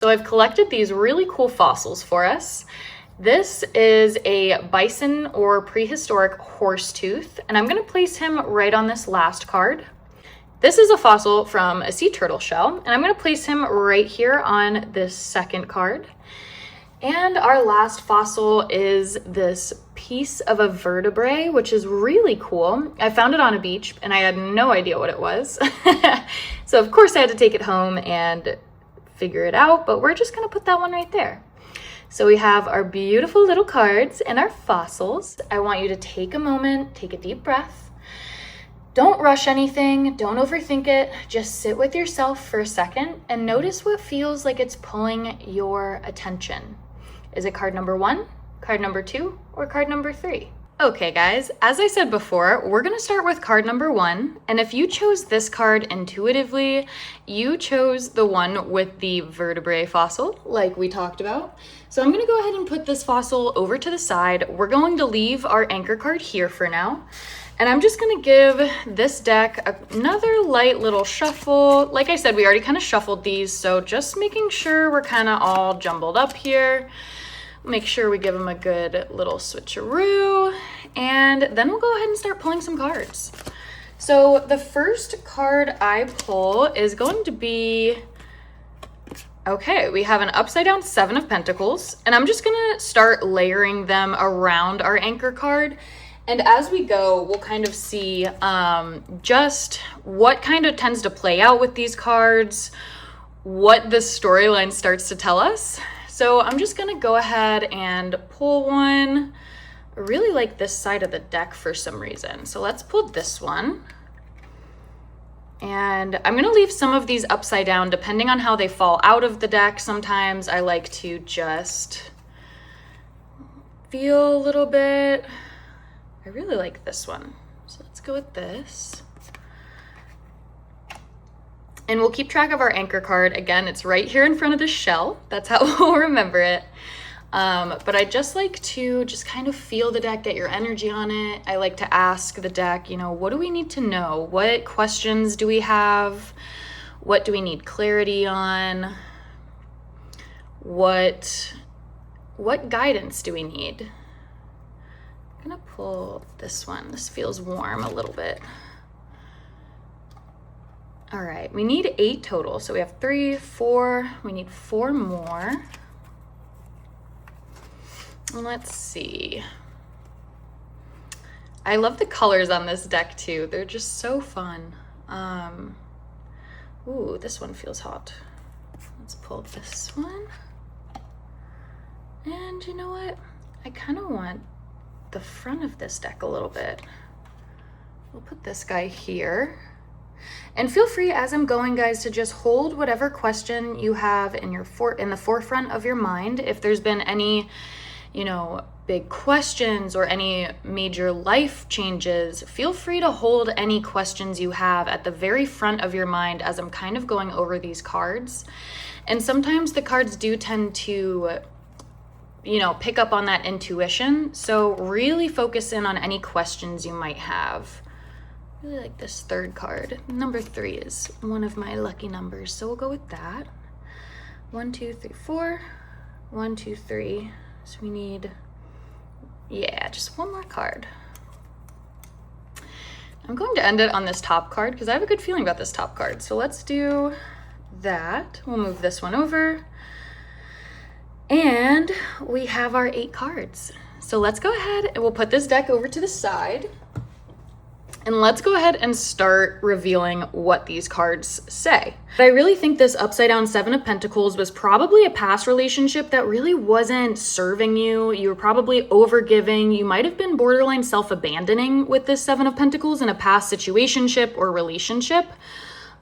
So I've collected these really cool fossils for us. This is a bison or prehistoric horse tooth, and I'm gonna place him right on this last card. This is a fossil from a sea turtle shell, and I'm gonna place him right here on this second card. And our last fossil is this piece of a vertebrae, which is really cool. I found it on a beach and I had no idea what it was. So of course I had to take it home and figure it out, but we're just gonna put that one right there. So we have our beautiful little cards and our fossils. I want you to take a moment, take a deep breath. Don't rush anything, don't overthink it. Just sit with yourself for a second and notice what feels like it's pulling your attention. Is it card number 1, card number 2, or card number 3? Okay guys, as I said before, we're gonna start with card number 1, and if you chose this card intuitively, you chose the one with the vertebrae fossil, like we talked about. So I'm gonna go ahead and put this fossil over to the side. We're going to leave our anchor card here for now, and I'm just gonna give this deck another light little shuffle. Like I said, we already kind of shuffled these, so just making sure we're kind of all jumbled up here. Make sure we give them a good little switcheroo, and then we'll go ahead and start pulling some cards. So the first card I pull is going to be, okay, we have an upside down 7 of Pentacles, and I'm just gonna start layering them around our anchor card. And as we go, we'll kind of see just what kind of tends to play out with these cards, what the storyline starts to tell us. So I'm just gonna go ahead and pull one. I really like this side of the deck for some reason. So let's pull this one. And I'm gonna leave some of these upside down depending on how they fall out of the deck. Sometimes I like to just feel a little bit. I really like this one. So let's go with this. And we'll keep track of our anchor card. Again, it's right here in front of the shell. That's how we'll remember it. But I just like to just kind of feel the deck, get your energy on it. I like to ask the deck, you know, what do we need to know? What questions do we have? What do we need clarity on? What guidance do we need? I'm gonna pull this one. This feels warm a little bit. All right, we need 8 total. So we have 3, 4, we need 4 more. Let's see. I love the colors on this deck too. They're just so fun. Ooh, this one feels hot. Let's pull this one. And you know what? I kind of want the front of this deck a little bit. We'll put this guy here. And feel free as I'm going, guys, to just hold whatever question you have in the forefront of your mind. If there's been any, you know, big questions or any major life changes, feel free to hold any questions you have at the very front of your mind as I'm kind of going over these cards. And sometimes the cards do tend to, you know, pick up on that intuition. So really focus in on any questions you might have. Really like this third card. Number 3 is one of my lucky numbers, so we'll go with that. 1, 2, 3, 4. 1, 2, 3. So we need, yeah, just one more card. I'm going to end it on this top card because I have a good feeling about this top card. So let's do that. We'll move this one over. And we have our 8 cards. So let's go ahead and we'll put this deck over to the side. And let's go ahead and start revealing what these cards say. I really think this upside down 7 of Pentacles was probably a past relationship that really wasn't serving you. You were probably overgiving. You might have been borderline self-abandoning with this 7 of Pentacles in a past situationship or relationship.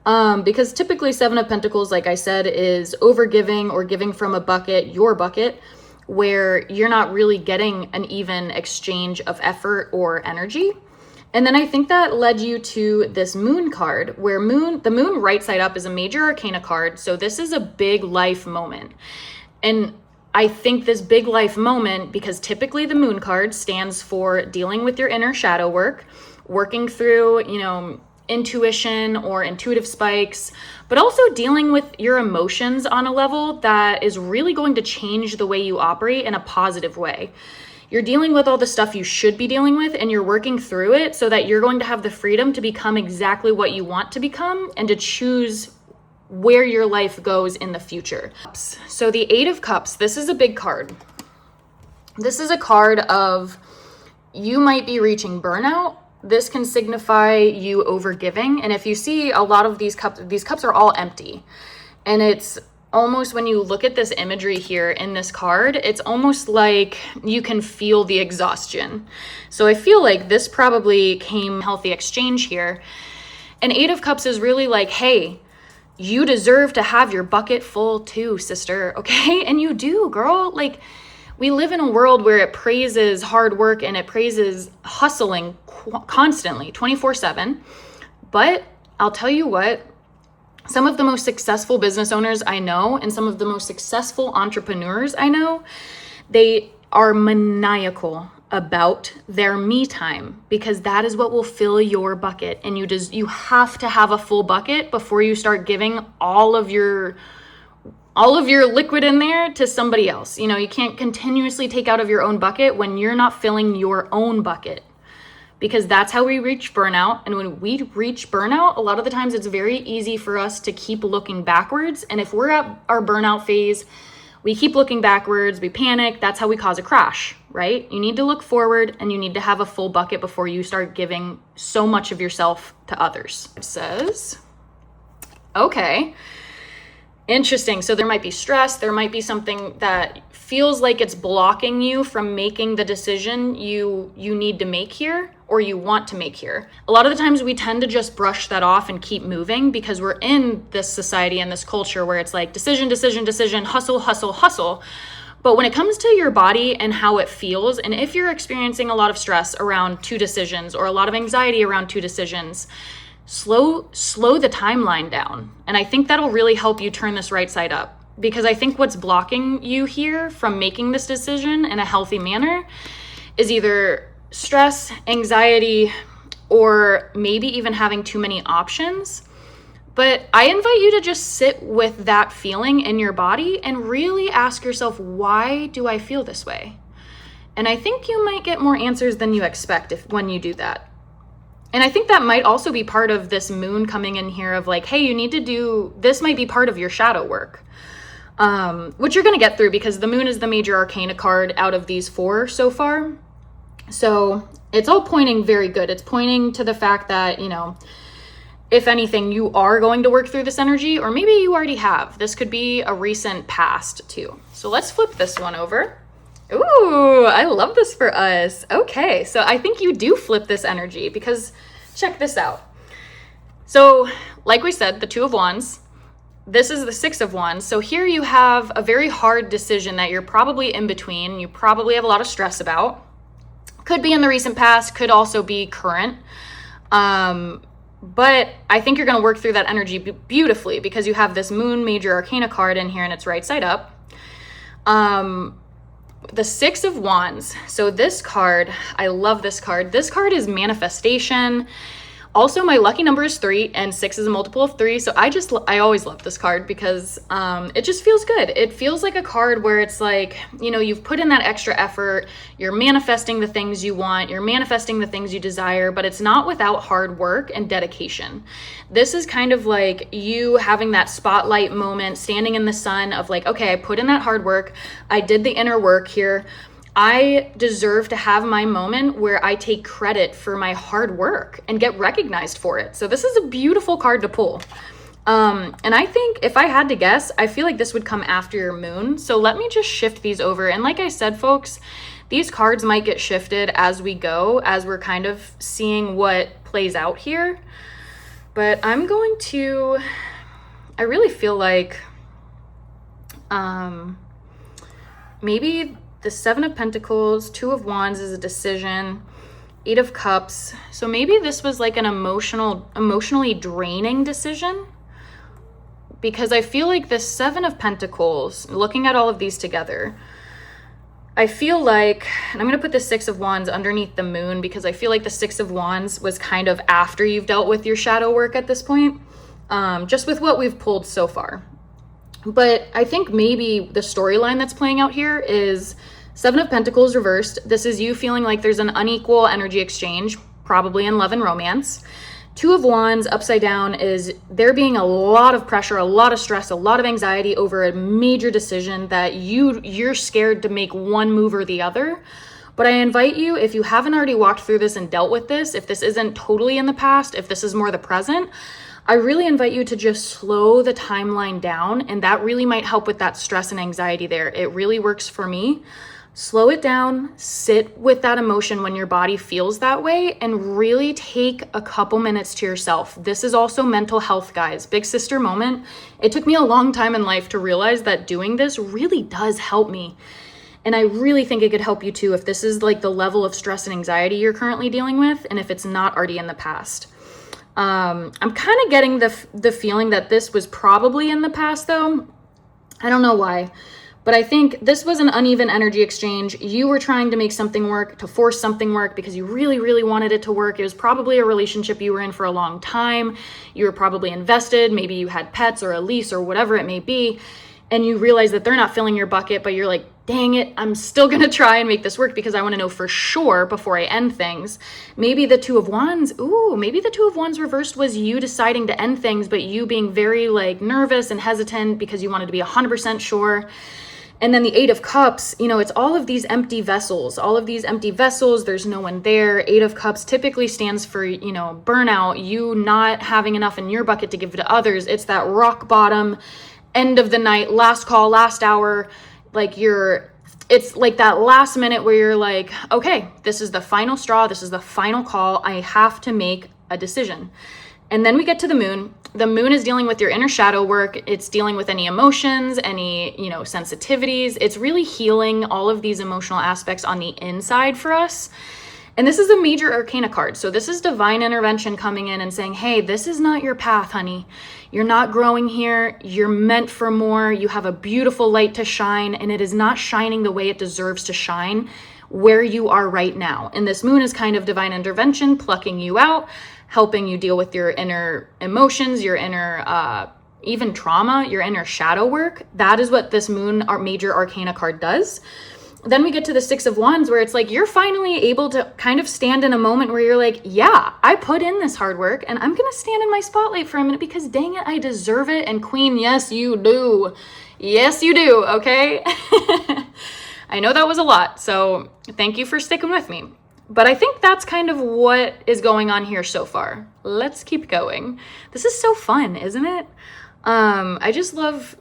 Because typically 7 of Pentacles, like I said, is overgiving or giving from a bucket, your bucket, where you're not really getting an even exchange of effort or energy. And then I think that led you to this moon card, where the moon right side up is a major arcana card. So this is a big life moment. And I think this big life moment, because typically the moon card stands for dealing with your inner shadow work, working through, you know, intuition or intuitive spikes, but also dealing with your emotions on a level that is really going to change the way you operate in a positive way. You're dealing with all the stuff you should be dealing with, and you're working through it so that you're going to have the freedom to become exactly what you want to become and to choose where your life goes in the future. So the Eight of Cups, this is a big card. This is a card of you might be reaching burnout. This can signify you overgiving. And if you see a lot of these cups are all empty. And it's almost, when you look at this imagery here in this card, it's almost like you can feel the exhaustion. So I feel like this probably came healthy exchange here. And Eight of Cups is really like, hey, you deserve to have your bucket full too, sister, okay? And you do, girl. Like, we live in a world where it praises hard work and it praises hustling constantly, 24/7. But I'll tell you what, some of the most successful business owners I know and some of the most successful entrepreneurs I know, they are maniacal about their me time, because that is what will fill your bucket. And you have to have a full bucket before you start giving all of your liquid in there to somebody else. You know, you can't continuously take out of your own bucket when you're not filling your own bucket, because that's how we reach burnout. And when we reach burnout, a lot of the times it's very easy for us to keep looking backwards. And if we're at our burnout phase, we keep looking backwards, we panic, that's how we cause a crash, right? You need to look forward and you need to have a full bucket before you start giving so much of yourself to others. It says, okay, interesting. So there might be stress, there might be something that feels like it's blocking you from making the decision you need to make here, or you want to make here. A lot of the times we tend to just brush that off and keep moving because we're in this society and this culture where it's like decision, decision, decision, hustle, hustle, hustle. But when it comes to your body and how it feels, and if you're experiencing a lot of stress around two decisions or a lot of anxiety around two decisions, slow the timeline down. And I think that'll really help you turn this right side up, because I think what's blocking you here from making this decision in a healthy manner is either stress, anxiety, or maybe even having too many options. But I invite you to just sit with that feeling in your body and really ask yourself, why do I feel this way? And I think you might get more answers than you expect when you do that. And I think that might also be part of this moon coming in here of like, hey, you need to do, this might be part of your shadow work, which you're going to get through because the moon is the major arcana card out of these four so far. So it's all pointing very good. It's pointing to the fact that, you know, if anything, you are going to work through this energy, or maybe you already have. This could be a recent past too. So let's flip this one over. Ooh, I love this for us. Okay, so I think you do flip this energy, because check this out. So like we said, the Two of Wands, this is the Six of Wands. So here you have a very hard decision that you're probably in between. You probably have a lot of stress about. Could be in the recent past, could also be current. But I think you're going to work through that energy beautifully, because you have this Moon Major Arcana card in here and it's right side up. The Six of Wands. So this card, I love this card. This card is manifestation. Also, my lucky number is 3, and 6 is a multiple of 3. So I always love this card because it just feels good. It feels like a card where it's like, you know, you've put in that extra effort. You're manifesting the things you want. You're manifesting the things you desire, but it's not without hard work and dedication. This is kind of like you having that spotlight moment, standing in the sun of like, okay, I put in that hard work. I did the inner work here. I deserve to have my moment where I take credit for my hard work and get recognized for it. So this is a beautiful card to pull. And I think if I had to guess, I feel like this would come after your moon. So let me just shift these over. And like I said, folks, these cards might get shifted as we go, as we're kind of seeing what plays out here. But I'm going to, I really feel like maybe the Seven of Pentacles, Two of Wands is a decision, Eight of Cups. So maybe this was like an emotionally draining decision, because I feel like the Seven of Pentacles, looking at all of these together, I feel like, and I'm going to put the Six of Wands underneath the moon, because I feel like the Six of Wands was kind of after you've dealt with your shadow work at this point. just with what we've pulled so far. But I think maybe the storyline that's playing out here is Seven of Pentacles reversed. This is you feeling like there's an unequal energy exchange, probably in love and romance. Two of Wands upside down is there being a lot of pressure, a lot of stress, a lot of anxiety over a major decision that you're scared to make one move or the other. But I invite you, if you haven't already walked through this and dealt with this, if this isn't totally in the past, if this is more the present, I really invite you to just slow the timeline down, and that really might help with that stress and anxiety there. It really works for me. Slow it down, sit with that emotion when your body feels that way, and really take a couple minutes to yourself. This is also mental health, guys. Big sister moment. It took me a long time in life to realize that doing this really does help me. And I really think it could help you too if this is like the level of stress and anxiety you're currently dealing with, and if it's not already in the past. I'm kind of getting the feeling that this was probably in the past though. I don't know why, but I think this was an uneven energy exchange. You were trying to make something work, to force something work because you really, really wanted it to work. It was probably a relationship you were in for a long time. You were probably invested. Maybe you had pets or a lease or whatever it may be. And you realize that they're not filling your bucket, but you're like, dang it, I'm still going to try and make this work because I want to know for sure before I end things. Maybe the Two of Wands, maybe the Two of Wands reversed was you deciding to end things, but you being very like nervous and hesitant because you wanted to be 100% sure. And then the Eight of Cups, it's all of these empty vessels, there's no one there. Eight of Cups typically stands for, burnout, you not having enough in your bucket to give to others. It's that rock bottom, end of the night, last call, last hour, it's like that last minute where you're like, okay, this is the final straw. This is the final call. I have to make a decision. And then we get to the moon. The moon is dealing with your inner shadow work. It's dealing with any emotions, any, sensitivities. It's really healing all of these emotional aspects on the inside for us. And this is a major arcana card. So this is divine intervention coming in and saying, hey, this is not your path, honey. You're not growing here. You're meant for more. You have a beautiful light to shine, and it is not shining the way it deserves to shine where you are right now. And this moon is kind of divine intervention, plucking you out, helping you deal with your inner emotions, your inner even trauma, your inner shadow work. That is what this moon, our major arcana card, does. Then we get to the Six of Wands where it's like you're finally able to kind of stand in a moment where you're like, yeah, I put in this hard work and I'm going to stand in my spotlight for a minute because dang it, I deserve it. And Queen, yes, you do. Yes, you do. Okay. I know that was a lot. So thank you for sticking with me. But I think that's kind of what is going on here so far. Let's keep going. This is so fun, isn't it? I just love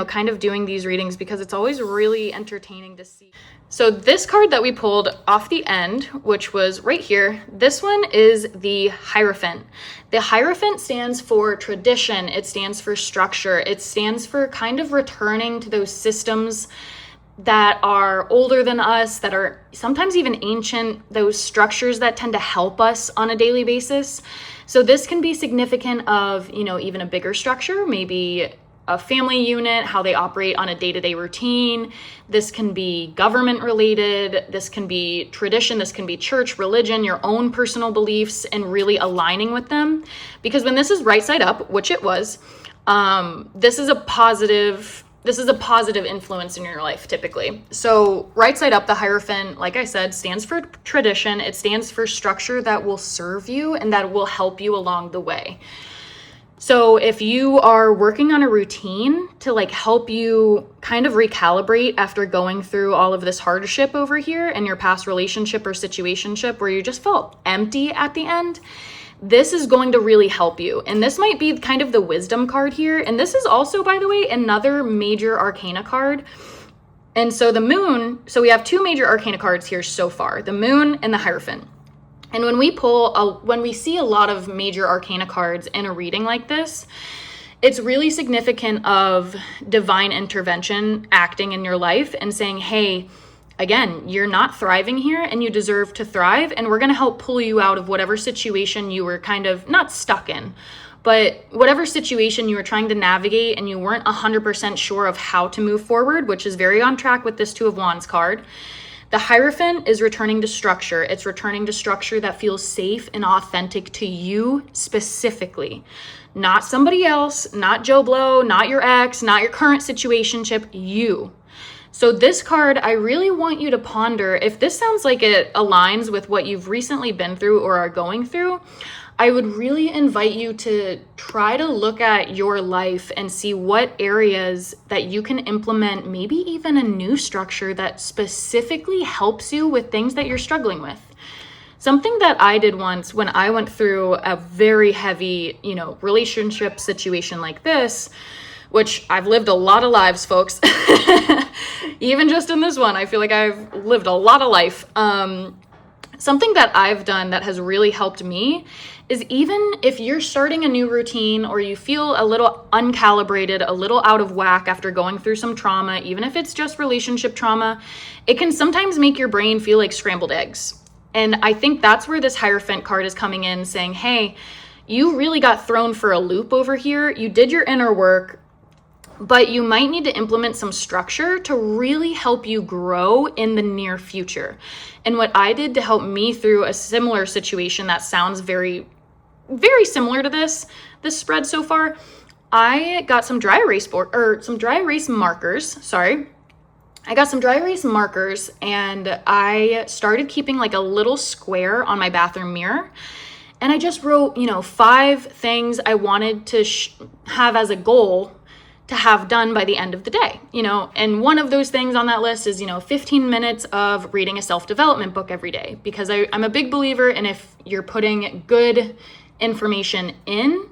kind of doing these readings because it's always really entertaining to see. So this card that we pulled off the end, which was right here, this one is the Hierophant. The Hierophant stands for tradition. It stands for structure. It stands for kind of returning to those systems that are older than us, that are sometimes even ancient, those structures that tend to help us on a daily basis. So this can be significant of, even a bigger structure, maybe a family unit, how they operate on a day-to-day routine. This can be government related. This can be tradition. This can be church, religion, your own personal beliefs, and really aligning with them. Because when this is right side up, which it was, this is a positive influence in your life typically. So right side up, the Hierophant, like I said, stands for tradition. It stands for structure that will serve you and that will help you along the way. So if you are working on a routine to help you kind of recalibrate after going through all of this hardship over here in your past relationship or situationship where you just felt empty at the end, this is going to really help you. And this might be kind of the wisdom card here. And this is also, by the way, another major arcana card. And so the moon, so we have two major arcana cards here so far, the moon and the Hierophant. And when we see a lot of major arcana cards in a reading like this, it's really significant of divine intervention acting in your life and saying, hey, again, you're not thriving here and you deserve to thrive. And we're going to help pull you out of whatever situation you were kind of not stuck in, but whatever situation you were trying to navigate and you weren't 100% sure of how to move forward, which is very on track with this Two of Wands card. The Hierophant is returning to structure. It's returning to structure that feels safe and authentic to you specifically. Not somebody else, not Joe Blow, not your ex, not your current situationship, you. So this card, I really want you to ponder, if this sounds like it aligns with what you've recently been through or are going through, I would really invite you to try to look at your life and see what areas that you can implement, maybe even a new structure that specifically helps you with things that you're struggling with. Something that I did once when I went through a very heavy, relationship situation like this, which I've lived a lot of lives, folks. Even just in this one, I feel like I've lived a lot of life. Something that I've done that has really helped me is, even if you're starting a new routine or you feel a little uncalibrated, a little out of whack after going through some trauma, even if it's just relationship trauma, it can sometimes make your brain feel like scrambled eggs. And I think that's where this Hierophant card is coming in, saying, hey, you really got thrown for a loop over here. You did your inner work, but you might need to implement some structure to really help you grow in the near future. And what I did to help me through a similar situation that sounds very, very similar to this spread so far, I got some dry erase markers. I got some dry erase markers, and I started keeping like a little square on my bathroom mirror. And I just wrote, 5 things I wanted to have as a goal to have done by the end of the day, and one of those things on that list is, 15 minutes of reading a self-development book every day, because I'm a big believer in, if you're putting good information in,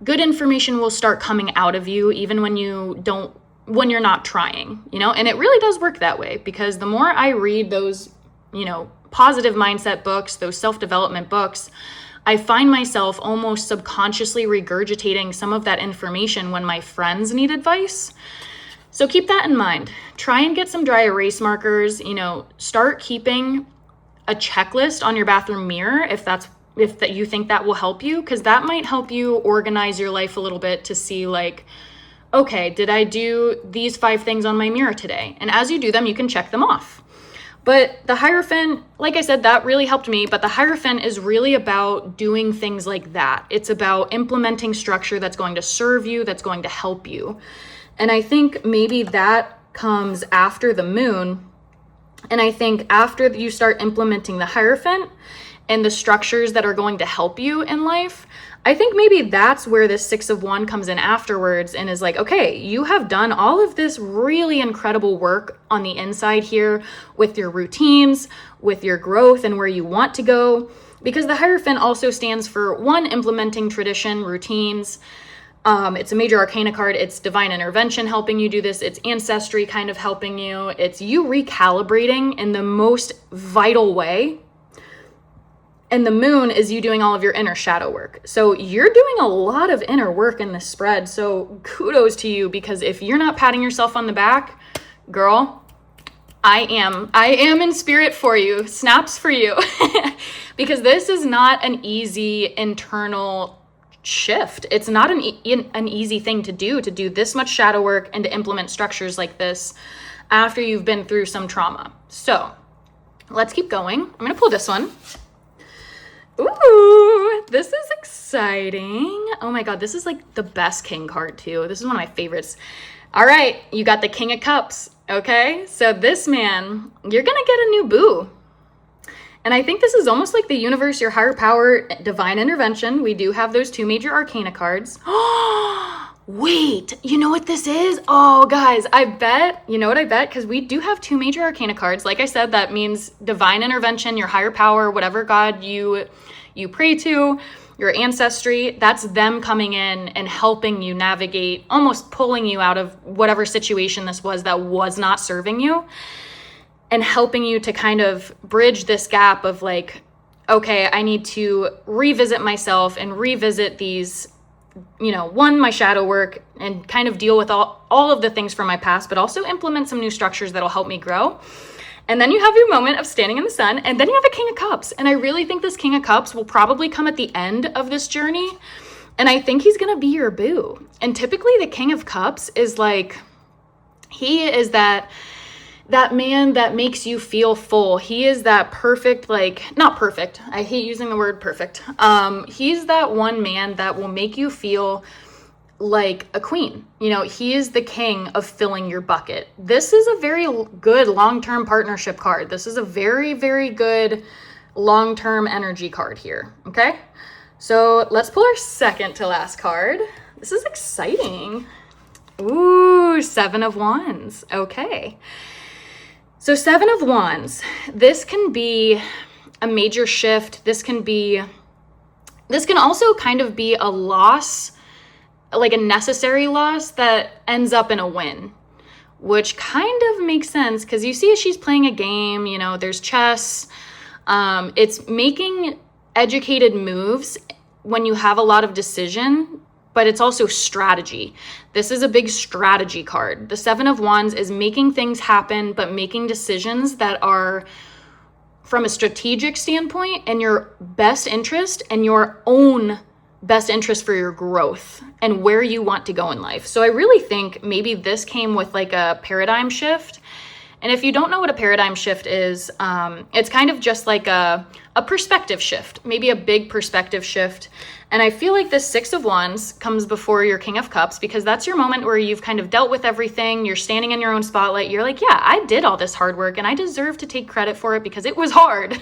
good information will start coming out of you, even when you're not trying, and it really does work that way, because the more I read those, positive mindset books, those self-development books, I find myself almost subconsciously regurgitating some of that information when my friends need advice. So keep that in mind. Try and get some dry erase markers, start keeping a checklist on your bathroom mirror if you think that will help you, because that might help you organize your life a little bit to see, like, okay, did I do these 5 things on my mirror today? And as you do them, you can check them off. But the Hierophant, like I said, that really helped me. But the Hierophant is really about doing things like that. It's about implementing structure that's going to serve you, that's going to help you. And I think maybe that comes after the moon. And I think after you start implementing the Hierophant and the structures that are going to help you in life, I think maybe that's where this 6 of Wands comes in afterwards and is like, okay, you have done all of this really incredible work on the inside here with your routines, with your growth and where you want to go. Because the Hierophant also stands for, 1, implementing tradition, routines. It's a major arcana card. It's divine intervention helping you do this. It's ancestry kind of helping you. It's you recalibrating in the most vital way. And the moon is you doing all of your inner shadow work. So you're doing a lot of inner work in this spread. So kudos to you, because if you're not patting yourself on the back, girl, I am in spirit for you. Snaps for you. Because this is not an easy internal shift. It's not an easy thing to do this much shadow work and to implement structures like this after you've been through some trauma. So let's keep going. I'm going to pull this one. Ooh, this is exciting. Oh my God, this is like the best king card too. This is one of my favorites. All right, you got the King of Cups, okay? So this man, you're gonna get a new boo. And I think this is almost like the universe, your higher power, divine intervention. We do have those 2 major arcana cards. Wait, you know what this is? Oh, guys, I bet, you know what I bet? Because we do have 2 major arcana cards. Like I said, that means divine intervention, your higher power, whatever God you pray to, your ancestry. That's them coming in and helping you navigate, almost pulling you out of whatever situation this was that was not serving you, and helping you to kind of bridge this gap of like, okay, I need to revisit myself and revisit these, my shadow work, and kind of deal with all of the things from my past, but also implement some new structures that'll help me grow. And then you have your moment of standing in the sun, and then you have a King of Cups. And I really think this King of Cups will probably come at the end of this journey. And I think he's gonna be your boo. And typically the King of Cups is like, he is that that man that makes you feel full. He is that perfect, like, not perfect. I hate using the word perfect. He's that one man that will make you feel like a queen. You know, he is the king of filling your bucket. This is a very good long-term partnership card. This is a very, very good long-term energy card here. Okay. So let's pull our second to last card. This is exciting. Ooh, 7 of Wands. Okay. So 7 of Wands, this can be a major shift. This can also kind of be a loss, like a necessary loss that ends up in a win, which kind of makes sense because you see she's playing a game, you know, there's chess. It's making educated moves when you have a lot of decision, but it's also strategy. This is a big strategy card. The 7 of Wands is making things happen, but making decisions that are from a strategic standpoint in your best interest and your own best interest for your growth and where you want to go in life. So I really think maybe this came with like a paradigm shift. And if you don't know what a paradigm shift is, it's kind of just like a perspective shift, maybe a big perspective shift. And I feel like this 6 of Wands comes before your King of Cups because that's your moment where you've kind of dealt with everything. You're standing in your own spotlight. You're like, yeah, I did all this hard work and I deserve to take credit for it because it was hard.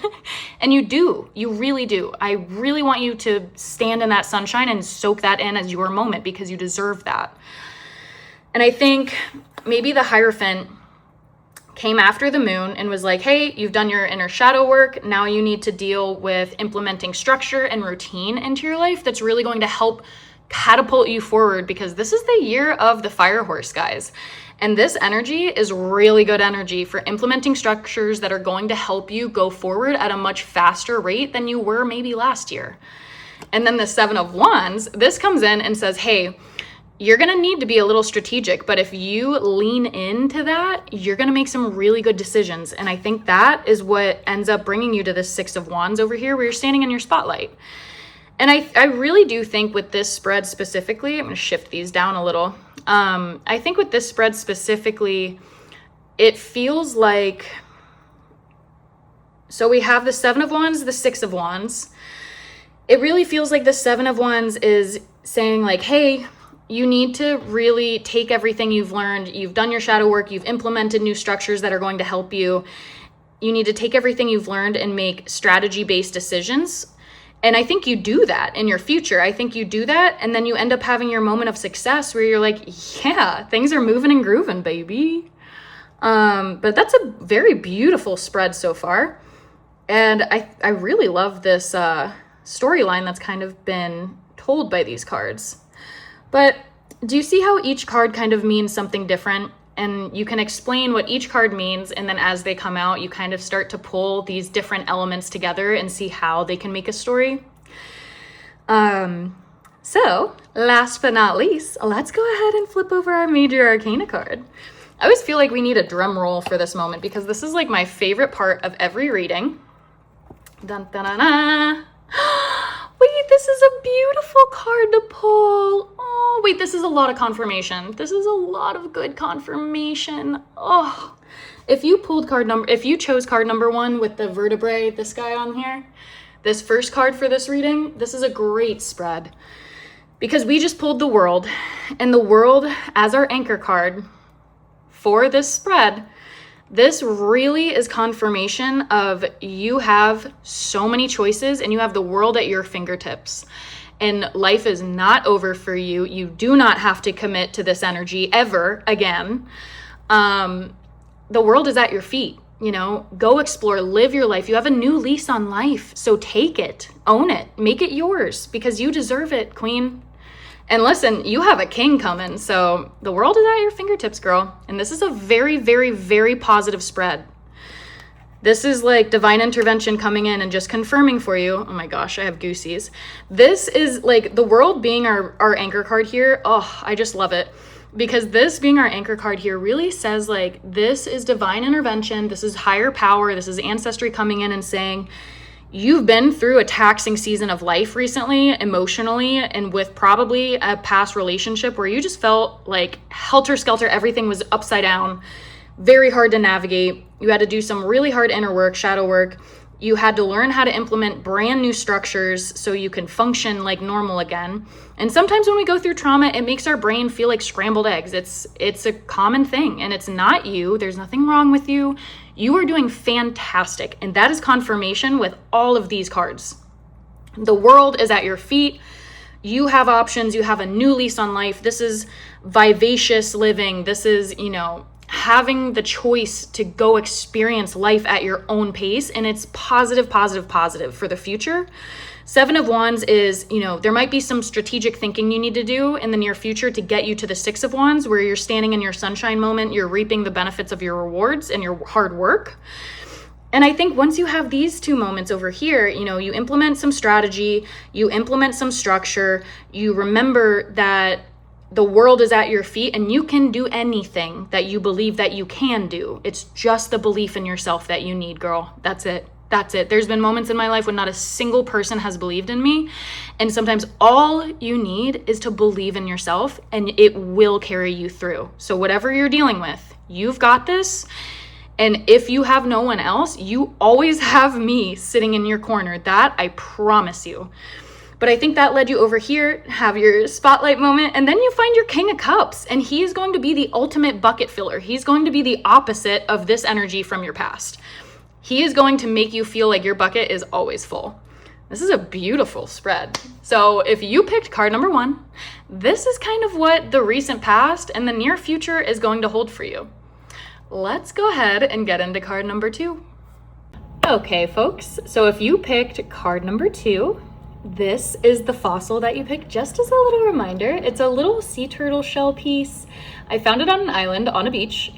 And you do. You really do. I really want you to stand in that sunshine and soak that in as your moment because you deserve that. And I think maybe the Hierophant came after the moon and was like, hey, you've done your inner shadow work. Now you need to deal with implementing structure and routine into your life that's really going to help catapult you forward because this is the year of the fire horse, guys. And this energy is really good energy for implementing structures that are going to help you go forward at a much faster rate than you were maybe last year. And then the 7 of Wands, this comes in and says, hey, you're going to need to be a little strategic, but if you lean into that, you're going to make some really good decisions. And I think that is what ends up bringing you to this 6 of Wands over here where you're standing in your spotlight. And I really do think with this spread specifically, I'm going to shift these down a little. I think with this spread specifically, it feels like, so we have the 7 of Wands, the 6 of Wands. It really feels like the 7 of Wands is saying like, hey, you need to really take everything you've learned. You've done your shadow work. You've implemented new structures that are going to help you. You need to take everything you've learned and make strategy-based decisions. And I think you do that in your future. I think you do that, and then you end up having your moment of success where you're like, yeah, things are moving and grooving, baby. But that's a very beautiful spread so far. And I really love this storyline that's kind of been told by these cards. But do you see how each card kind of means something different? And you can explain what each card means, and then as they come out, you kind of start to pull these different elements together and see how they can make a story. So last but not least, let's go ahead and flip over our Major Arcana card. I always feel like we need a drum roll for this moment because this is like my favorite part of every reading. Dun, dun, dun, dun. Wait, this is a beautiful card to pull. Oh, wait, this is a lot of confirmation. This is a lot of good confirmation. Oh, if you chose card number 1 with the vertebrae, this guy on here, this first card for this reading, this is a great spread because we just pulled the World, and the World as our anchor card for this spread. This really is confirmation of you have so many choices and you have the world at your fingertips. And life is not over for you. You do not have to commit to this energy ever again. The world is at your feet. You know, go explore, live your life. You have a new lease on life. So take it, own it, make it yours because you deserve it, queen. And listen, you have a king coming, so the world is at your fingertips, girl. And this is a very, very, very positive spread. This is like divine intervention coming in and just confirming for you. Oh my gosh, I have goosies. This is like the World being our anchor card here. Oh, I just love it. Because this being our anchor card here really says like, this is divine intervention. This is higher power. This is ancestry coming in and saying, you've been through a taxing season of life recently, emotionally, and with probably a past relationship where you just felt like helter-skelter, everything was upside down. very hard to navigate. You had to do some really hard inner work, shadow work. You had to learn how to implement brand new structures so you can function like normal again. And sometimes when we go through trauma, it makes our brain feel like scrambled eggs. It's a common thing, and it's not you. There's nothing wrong with you. You are doing fantastic. And that is confirmation with all of these cards. The world is at your feet. You have options. You have a new lease on life. This is vivacious living. This is, having the choice to go experience life at your own pace, and it's positive for the future. 7 of Wands is, there might be some strategic thinking you need to do in the near future to get you to the 6 of Wands, where you're standing in your sunshine moment, you're reaping the benefits of your rewards and your hard work. And I think once you have these 2 moments over here, you implement some strategy, you implement some structure, you remember that the world is at your feet and you can do anything that you believe that you can do. It's just the belief in yourself that you need, girl. That's it. There's been moments in my life when not a single person has believed in me. And sometimes all you need is to believe in yourself, and it will carry you through. So whatever you're dealing with, you've got this. And if you have no one else, you always have me sitting in your corner. That I promise you. But I think that led you over here, have your spotlight moment, and then you find your King of Cups, and he is going to be the ultimate bucket filler. He's going to be the opposite of this energy from your past. He is going to make you feel like your bucket is always full. This is a beautiful spread. So if you picked card number 1, this is kind of what the recent past and the near future is going to hold for you. Let's go ahead and get into card number 2. Okay, folks, so if you picked card number 2, this is the fossil that you picked. Just as a little reminder, it's a little sea turtle shell piece. I found it on an island on a beach,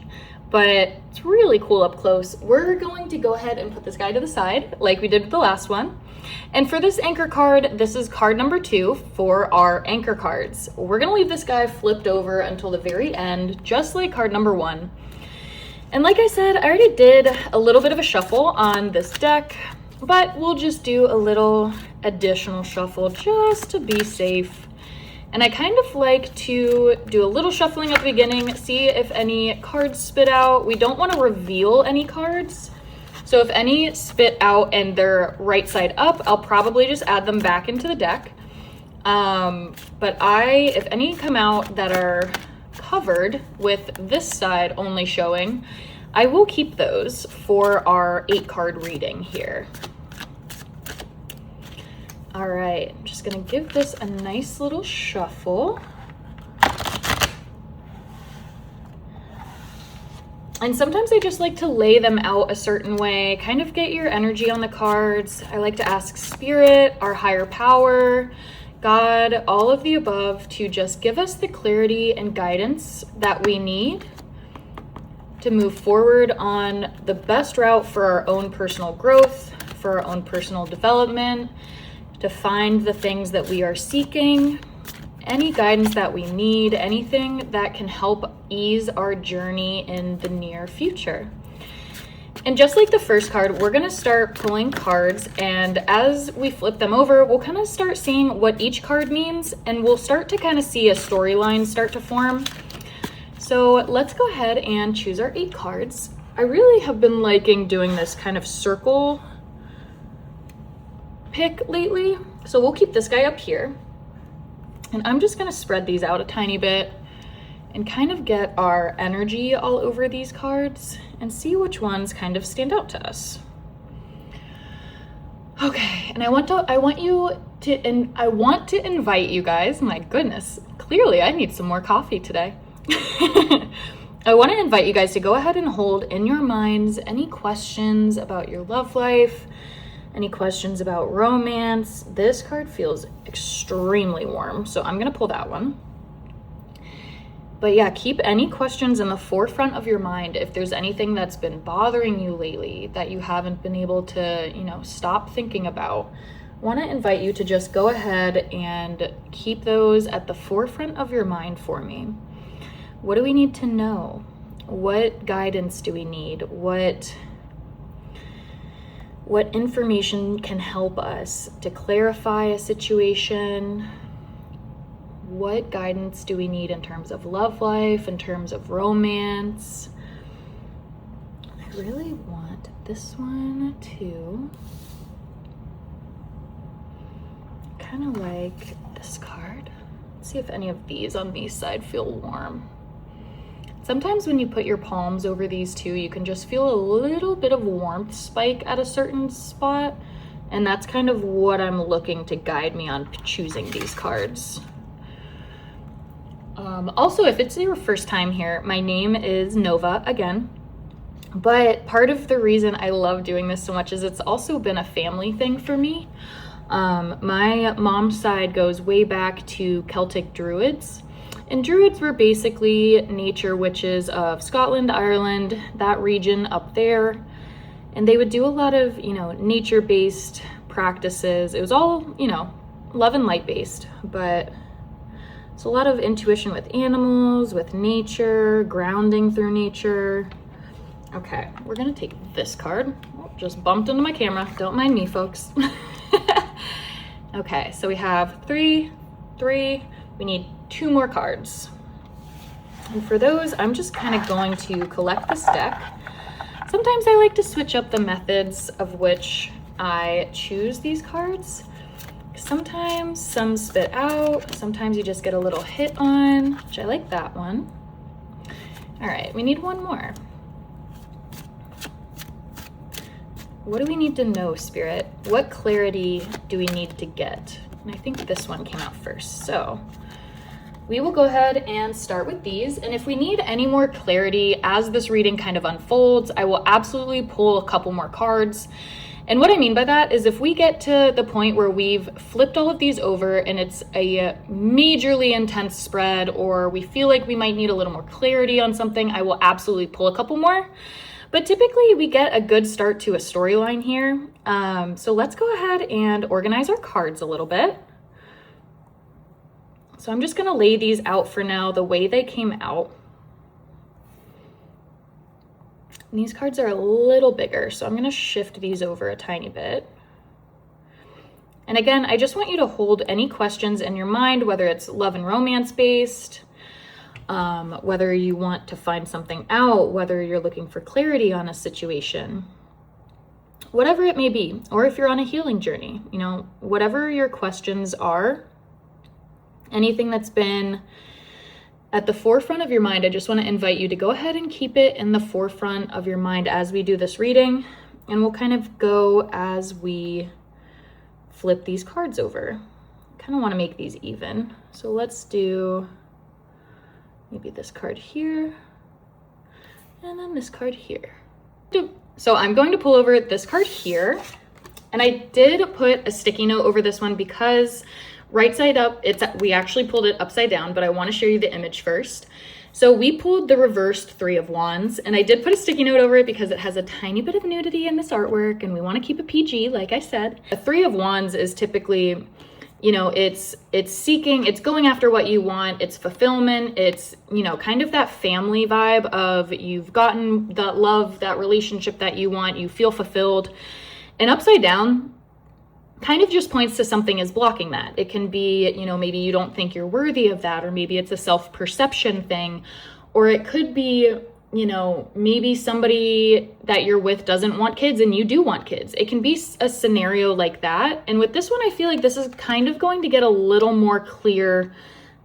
but it's really cool up close. We're going to go ahead and put this guy to the side like we did with the last one. And for this anchor card, this is card number 2 for our anchor cards. We're gonna leave this guy flipped over until the very end, just like card number 1. And like I said, I already did a little bit of a shuffle on this deck, but we'll just do a little additional shuffle just to be safe. And I kind of like to do a little shuffling at the beginning, see if any cards spit out. We don't want to reveal any cards. So if any spit out and they're right side up, I'll probably just add them back into the deck. But if any come out that are covered with this side only showing, I will keep those for our 8-card reading here. All right, I'm just gonna give this a nice little shuffle. And sometimes I just like to lay them out a certain way, kind of get your energy on the cards. I like to ask Spirit, our higher power, God, all of the above, to just give us the clarity and guidance that we need to move forward on the best route for our own personal growth, for our own personal development, to find the things that we are seeking, any guidance that we need, anything that can help ease our journey in the near future. And just like the first card, we're gonna start pulling cards, and as we flip them over, we'll kind of start seeing what each card means, and we'll start to kind of see a storyline start to form. So let's go ahead and choose our 8 cards. I really have been liking doing this kind of circle pick lately. So we'll keep this guy up here. And I'm just gonna spread these out a tiny bit and kind of get our energy all over these cards and see which ones kind of stand out to us. Okay, and I want to invite you guys, my goodness, clearly I need some more coffee today. I want to invite you guys to go ahead and hold in your minds any questions about your love life, any questions about romance. This card feels extremely warm, so I'm going to pull that one. But yeah, keep any questions in the forefront of your mind. If there's anything that's been bothering you lately that you haven't been able to, stop thinking about, I want to invite you to just go ahead and keep those at the forefront of your mind for me. What do we need to know? What guidance do we need? What information can help us to clarify a situation? What guidance do we need in terms of love life, in terms of romance? really want this one too. Kind of like this card. Let's see if any of these on these side feel warm. Sometimes when you put your palms over these two, you can just feel a little bit of warmth spike at a certain spot. And that's kind of what I'm looking to guide me on choosing these cards. Also, if it's your first time here, my name is Nova again. But part of the reason I love doing this so much is it's also been a family thing for me. My mom's side goes way back to Celtic Druids. And Druids were basically nature witches of Scotland, Ireland, that region up there. And they would do a lot of, nature-based practices. It was all, love and light-based, but it's a lot of intuition with animals, with nature, grounding through nature. Okay, we're gonna take this card. Oh, just bumped into my camera. Don't mind me, folks. Okay, so we have three. We need 2 more cards. And for those, I'm just kind of going to collect this deck. Sometimes I like to switch up the methods of which I choose these cards. Sometimes some spit out, sometimes you just get a little hit on, which I like that one. All right, we need 1 more. What do we need to know, Spirit? What clarity do we need to get? And I think this one came out first. So we will go ahead and start with these. And if we need any more clarity as this reading kind of unfolds, I will absolutely pull a couple more cards. And what I mean by that is if we get to the point where we've flipped all of these over and it's a majorly intense spread, or we feel like we might need a little more clarity on something, I will absolutely pull a couple more. But typically we get a good start to a storyline here. So let's go ahead and organize our cards a little bit. So I'm just gonna lay these out for now the way they came out. And these cards are a little bigger, so I'm gonna shift these over a tiny bit. And again, I just want you to hold any questions in your mind, whether it's love and romance based, whether you want to find something out, whether you're looking for clarity on a situation, whatever it may be, or if you're on a healing journey, whatever your questions are, anything that's been at the forefront of your mind, I just want to invite you to go ahead and keep it in the forefront of your mind as we do this reading. And we'll kind of go as we flip these cards over. I kind of want to make these even. So let's do maybe this card here, and then this card here. So I'm going to pull over this card here. And I did put a sticky note over this one because right side up, we actually pulled it upside down, but I want to show you the image first. So we pulled the reversed 3 of Wands, and I did put a sticky note over it because it has a tiny bit of nudity in this artwork, and we want to keep it PG, like I said. A 3 of Wands is typically, it's seeking, it's going after what you want, it's fulfillment, it's, kind of that family vibe of you've gotten that love, that relationship that you want, you feel fulfilled. And upside down kind of just points to something is blocking that. It can be, maybe you don't think you're worthy of that, or maybe it's a self-perception thing, or it could be, maybe somebody that you're with doesn't want kids and you do want kids. It can be a scenario like that. And with this one, I feel like this is kind of going to get a little more clear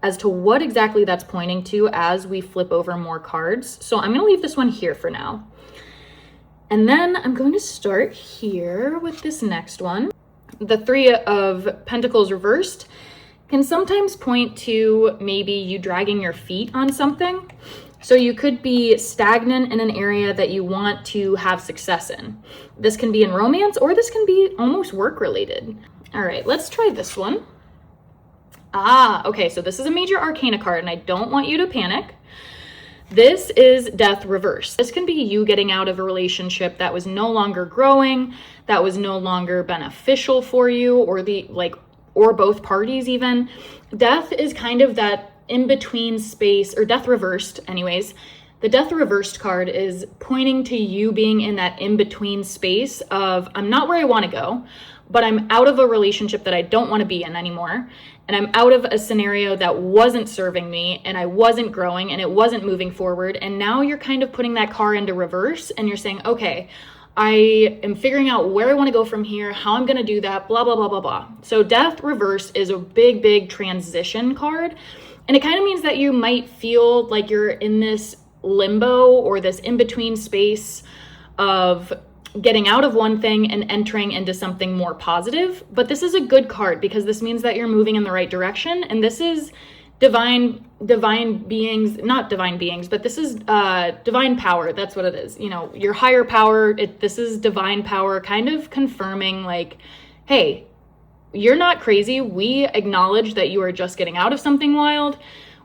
as to what exactly that's pointing to as we flip over more cards. So I'm going to leave this one here for now. And then I'm going to start here with this next one. The 3 of Pentacles reversed can sometimes point to maybe you dragging your feet on something. So you could be stagnant in an area that you want to have success in. This can be in romance, or this can be almost work related. All right, let's try this one. Okay, so this is a major arcana card, and I don't want you to panic. This is Death reversed. This can be you getting out of a relationship that was no longer growing, that was no longer beneficial for you, or both parties even. Death is kind of that in-between space, or death reversed anyways, The Death Reversed card is pointing to you being in that in-between space of, I'm not where I want to go, but I'm out of a relationship that I don't want to be in anymore. And I'm out of a scenario that wasn't serving me, and I wasn't growing, and it wasn't moving forward. And now you're kind of putting that card into reverse, and you're saying, okay, I am figuring out where I want to go from here, how I'm going to do that, blah, blah, blah, blah, blah. So Death Reverse is a big, big transition card. And it kind of means that you might feel like you're in this limbo or this in-between space of getting out of one thing and entering into something more positive. But this is a good card because this means that you're moving in the right direction. And this is divine beings, not divine beings, but this is divine power. That's what it is. You know, your higher power, this is divine power kind of confirming like, hey, you're not crazy. We acknowledge that you are just getting out of something wild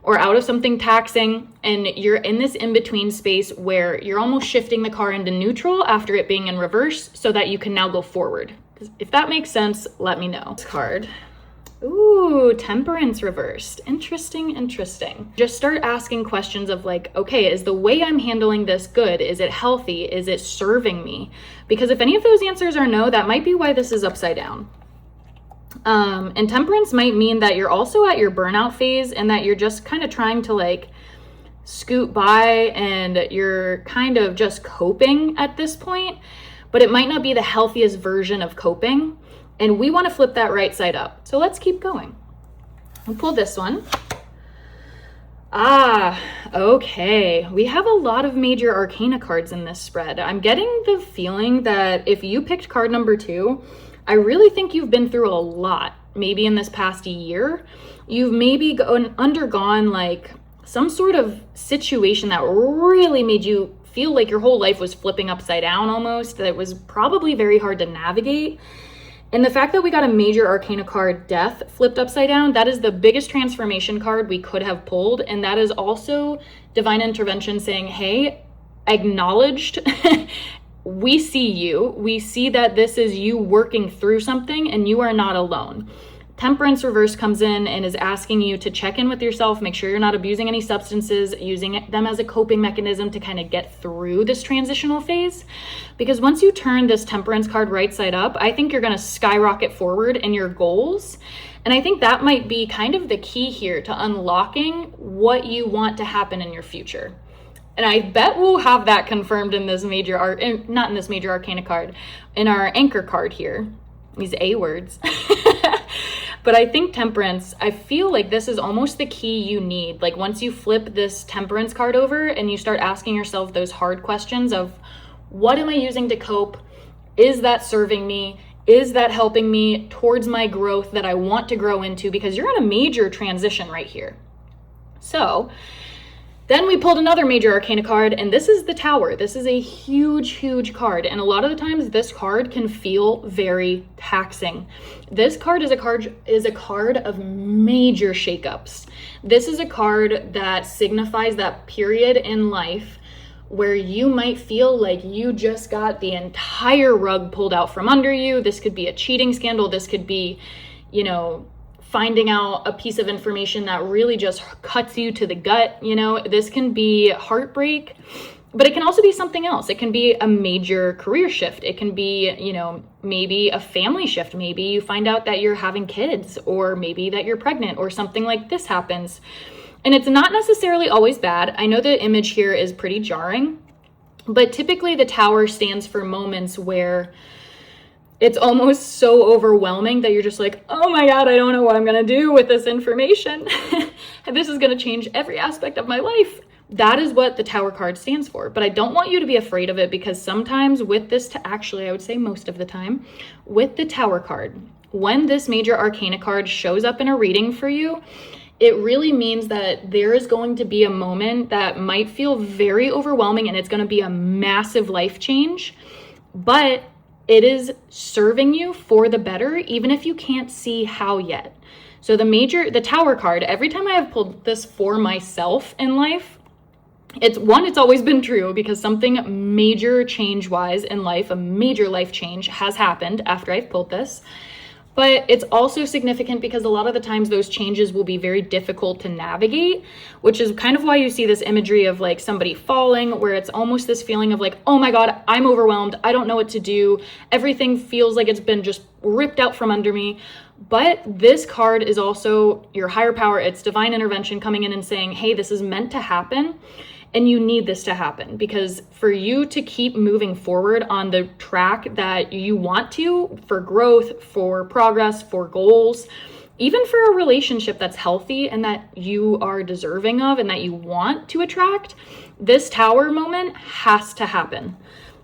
or out of something taxing, and you're in this in-between space where you're almost shifting the car into neutral after it being in reverse so that you can now go forward. If that makes sense, let me know. This card. Ooh, Temperance reversed. Interesting. Just start asking questions of like, okay, is the way I'm handling this good? Is it healthy? Is it serving me? Because if any of those answers are no, that might be why this is upside down. And temperance might mean that you're also at your burnout phase and that you're just kind of trying to like scoot by and you're kind of just coping at this point, but it might not be the healthiest version of coping. And we want to flip that right side up. So let's keep going. We'll pull this one. Okay. We have a lot of major arcana cards in this spread. I'm getting the feeling that if you picked card number 2, I really think you've been through a lot. Maybe in this past year, you've maybe undergone like some sort of situation that really made you feel like your whole life was flipping upside down almost. That was probably very hard to navigate. And the fact that we got a major arcana card, Death, flipped upside down, that is the biggest transformation card we could have pulled. And that is also divine intervention saying, hey, acknowledged. We see you. We see that this is you working through something and you are not alone. Temperance reverse comes in and is asking you to check in with yourself, make sure you're not abusing any substances, using them as a coping mechanism to kind of get through this transitional phase. Because once you turn this temperance card right side up, I think you're going to skyrocket forward in your goals. And I think that might be kind of the key here to unlocking what you want to happen in your future. And I bet we'll have that confirmed in this major not in this major arcana card, in our anchor card here, these A words. But I think temperance, I feel like this is almost the key you need. Like once you flip this temperance card over and you start asking yourself those hard questions of what am I using to cope? Is that serving me? Is that helping me towards my growth that I want to grow into? Because you're in a major transition right here. So then we pulled another major arcana card, and this is the Tower. This is a huge card, and a lot of the times this card can feel very taxing. This card is a card of major shakeups. This is a card that signifies that period in life where you might feel like you just got the entire rug pulled out from under you. This could be a cheating scandal. This could be, finding out a piece of information that really just cuts you to the gut. This can be heartbreak, but it can also be something else. It can be a major career shift. It can be, maybe a family shift. Maybe you find out that you're having kids, or maybe that you're pregnant, or something like this happens. And it's not necessarily always bad. I know the image here is pretty jarring, but typically the Tower stands for moments where it's almost so overwhelming that you're just like, oh my God, I don't know what I'm going to do with this information. And this is going to change every aspect of my life. That is what the Tower card stands for. But I don't want you to be afraid of it, because sometimes with this, actually, I would say most of the time, with the Tower card, when this major arcana card shows up in a reading for you, it really means that there is going to be a moment that might feel very overwhelming, and it's going to be a massive life change. But it is serving you for the better, even if you can't see how yet. So the Tower card, every time I have pulled this for myself in life, it's always been true, because something major change-wise in life, a major life change has happened after I've pulled this. But it's also significant because a lot of the times those changes will be very difficult to navigate, which is kind of why you see this imagery of like somebody falling, where it's almost this feeling of like, oh my God, I'm overwhelmed. I don't know what to do. Everything feels like it's been just ripped out from under me. But this card is also your higher power. It's divine intervention coming in and saying, hey, this is meant to happen. And you need this to happen, because for you to keep moving forward on the track that you want to, for growth, for progress, for goals, even for a relationship that's healthy and that you are deserving of and that you want to attract, this tower moment has to happen.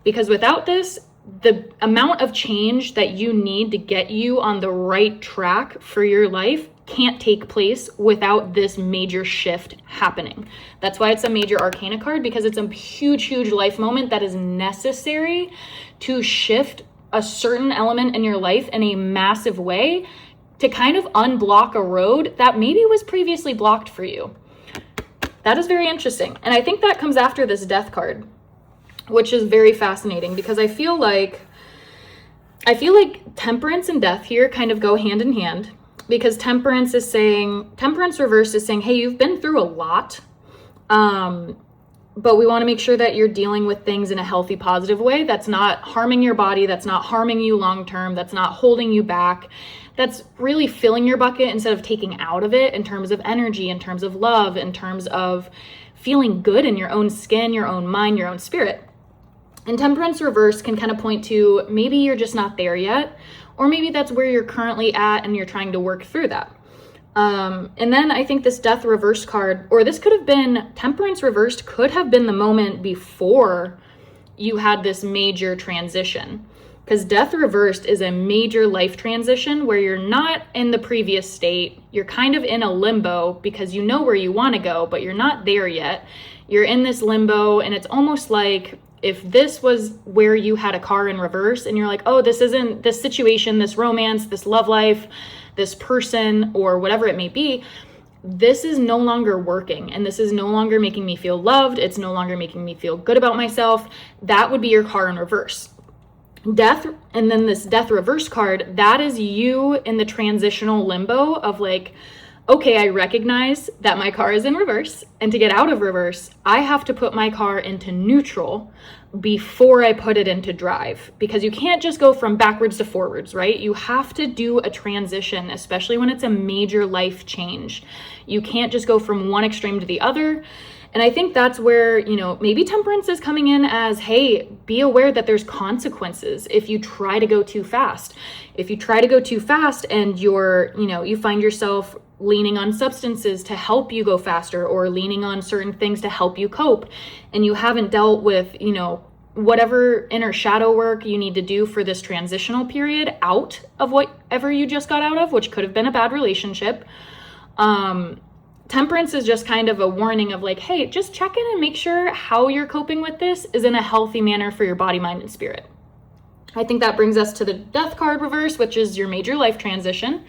Because without this, the amount of change that you need to get you on the right track for your life can't take place without this major shift happening. That's why it's a major arcana card, because it's a huge, huge life moment that is necessary to shift a certain element in your life in a massive way to kind of unblock a road that maybe was previously blocked for you. That is very interesting. And I think that comes after this death card, which is very fascinating, because I feel like temperance and death here kind of go hand in hand. Because temperance reverse is saying, hey, you've been through a lot, but we want to make sure that you're dealing with things in a healthy, positive way that's not harming your body, that's not harming you long term, that's not holding you back, that's really filling your bucket instead of taking out of it, in terms of energy, in terms of love, in terms of feeling good in your own skin, your own mind, your own spirit. And temperance reverse can kind of point to maybe you're just not there yet, or maybe that's where you're currently at and you're trying to work through that. And then I think this death reverse card, or this could have been, temperance reversed could have been the moment before you had this major transition. Because death reversed is a major life transition where you're not in the previous state. You're kind of in a limbo because you know where you want to go, but you're not there yet. You're in this limbo, and it's almost like if this was where you had a car in reverse and you're like, oh, this isn't this situation, this romance, this love life, this person, or whatever it may be, this is no longer working, and this is no longer making me feel loved. It's no longer making me feel good about myself. That would be your car in reverse. Death, and then this death reverse card, that is you in the transitional limbo of like, okay, I recognize that my car is in reverse, and to get out of reverse, I have to put my car into neutral before I put it into drive, because you can't just go from backwards to forwards, right? You have to do a transition, especially when it's a major life change. You can't just go from one extreme to the other. And I think that's where, you know, maybe temperance is coming in as, hey, be aware that there's consequences if you try to go too fast. If you try to go too fast and you find yourself leaning on substances to help you go faster, or leaning on certain things to help you cope, and you haven't dealt with, whatever inner shadow work you need to do for this transitional period out of whatever you just got out of, which could have been a bad relationship. Temperance is just kind of a warning of like, hey, just check in and make sure how you're coping with this is in a healthy manner for your body, mind, and spirit. I think that brings us to the death card reverse, which is your major life transition.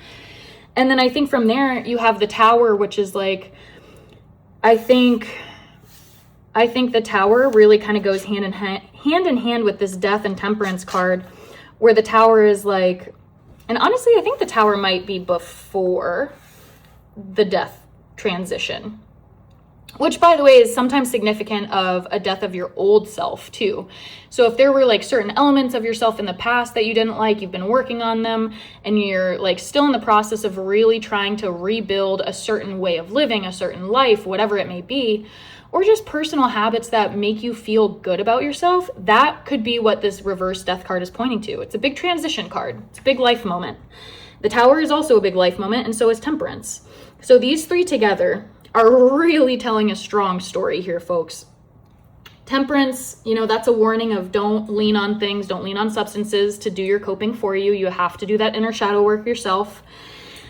And then I think from there you have the tower, which is like, I think the tower really kind of goes hand in hand with this death and temperance card, where the tower is like, and honestly, I think the tower might be before the death transition, which, by the way, is sometimes significant of a death of your old self too. So if there were like certain elements of yourself in the past that you didn't like, you've been working on them, and you're like still in the process of really trying to rebuild a certain way of living, a certain life, whatever it may be, or just personal habits that make you feel good about yourself, that could be what this reverse death card is pointing to. It's a big transition card. It's a big life moment. The tower is also a big life moment, and so is temperance. So these three together are really telling a strong story here, folks. Temperance, that's a warning of don't lean on things, don't lean on substances to do your coping for you. You have to do that inner shadow work yourself.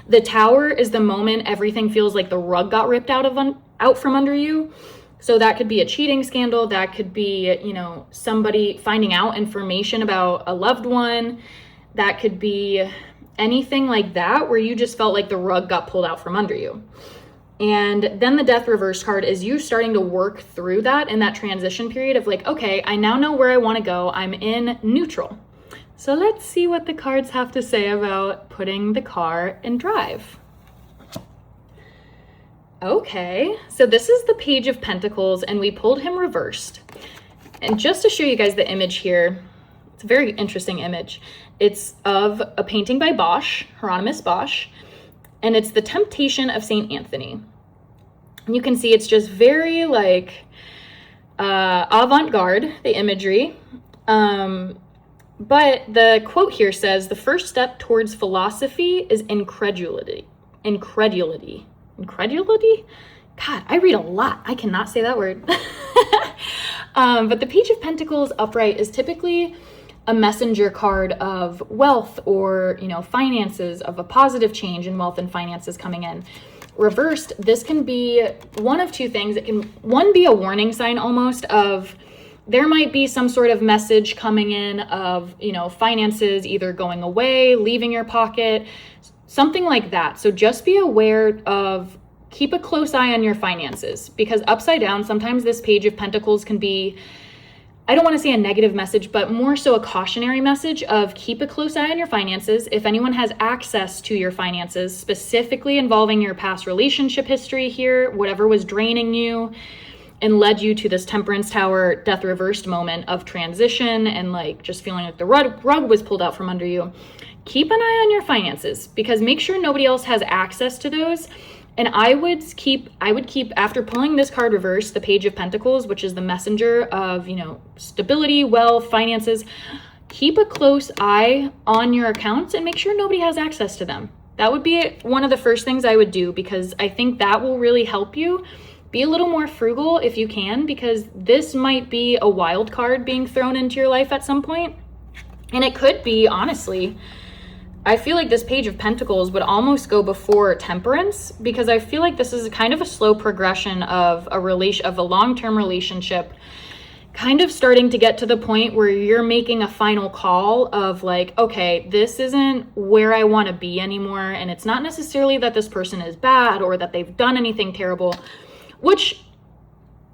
The tower is the moment everything feels like the rug got ripped out from under you. So that could be a cheating scandal. That could be, somebody finding out information about a loved one. That could be anything like that where you just felt like the rug got pulled out from under you. And then the death reverse card is you starting to work through that in that transition period of like, okay, I now know where I want to go. I'm in neutral. So let's see what the cards have to say about putting the car in drive. Okay, so this is the Page of Pentacles, and we pulled him reversed. And just to show you guys the image here, it's a very interesting image. It's of a painting by Bosch, Hieronymus Bosch, and it's the Temptation of St. Anthony. And you can see it's just very like avant-garde, the imagery. But the quote here says, the first step towards philosophy is incredulity. Incredulity? God, I read a lot. I cannot say that word. But the Page of Pentacles upright is typically a messenger card of wealth or, finances, of a positive change in wealth and finances coming in. Reversed, this can be one of two things. It can, one, be a warning sign almost of there might be some sort of message coming in of, finances either going away, leaving your pocket, something like that. So just be aware of, keep a close eye on your finances, because upside down, sometimes this Page of Pentacles can be, I don't want to say a negative message, but more so a cautionary message of keep a close eye on your finances. If anyone has access to your finances, specifically involving your past relationship history here, whatever was draining you and led you to this Temperance Tower Death reversed moment of transition and like just feeling like the rug was pulled out from under you, keep an eye on your finances, because make sure nobody else has access to those. And I would keep, after pulling this card reverse, the Page of Pentacles, which is the messenger of, stability, wealth, finances, keep a close eye on your accounts and make sure nobody has access to them. That would be one of the first things I would do, because I think that will really help you. Be a little more frugal if you can, because this might be a wild card being thrown into your life at some point. And it could be, honestly, I feel like this Page of Pentacles would almost go before Temperance, because I feel like this is kind of a slow progression of a long-term relationship, kind of starting to get to the point where you're making a final call of like, okay, this isn't where I want to be anymore. And it's not necessarily that this person is bad or that they've done anything terrible, which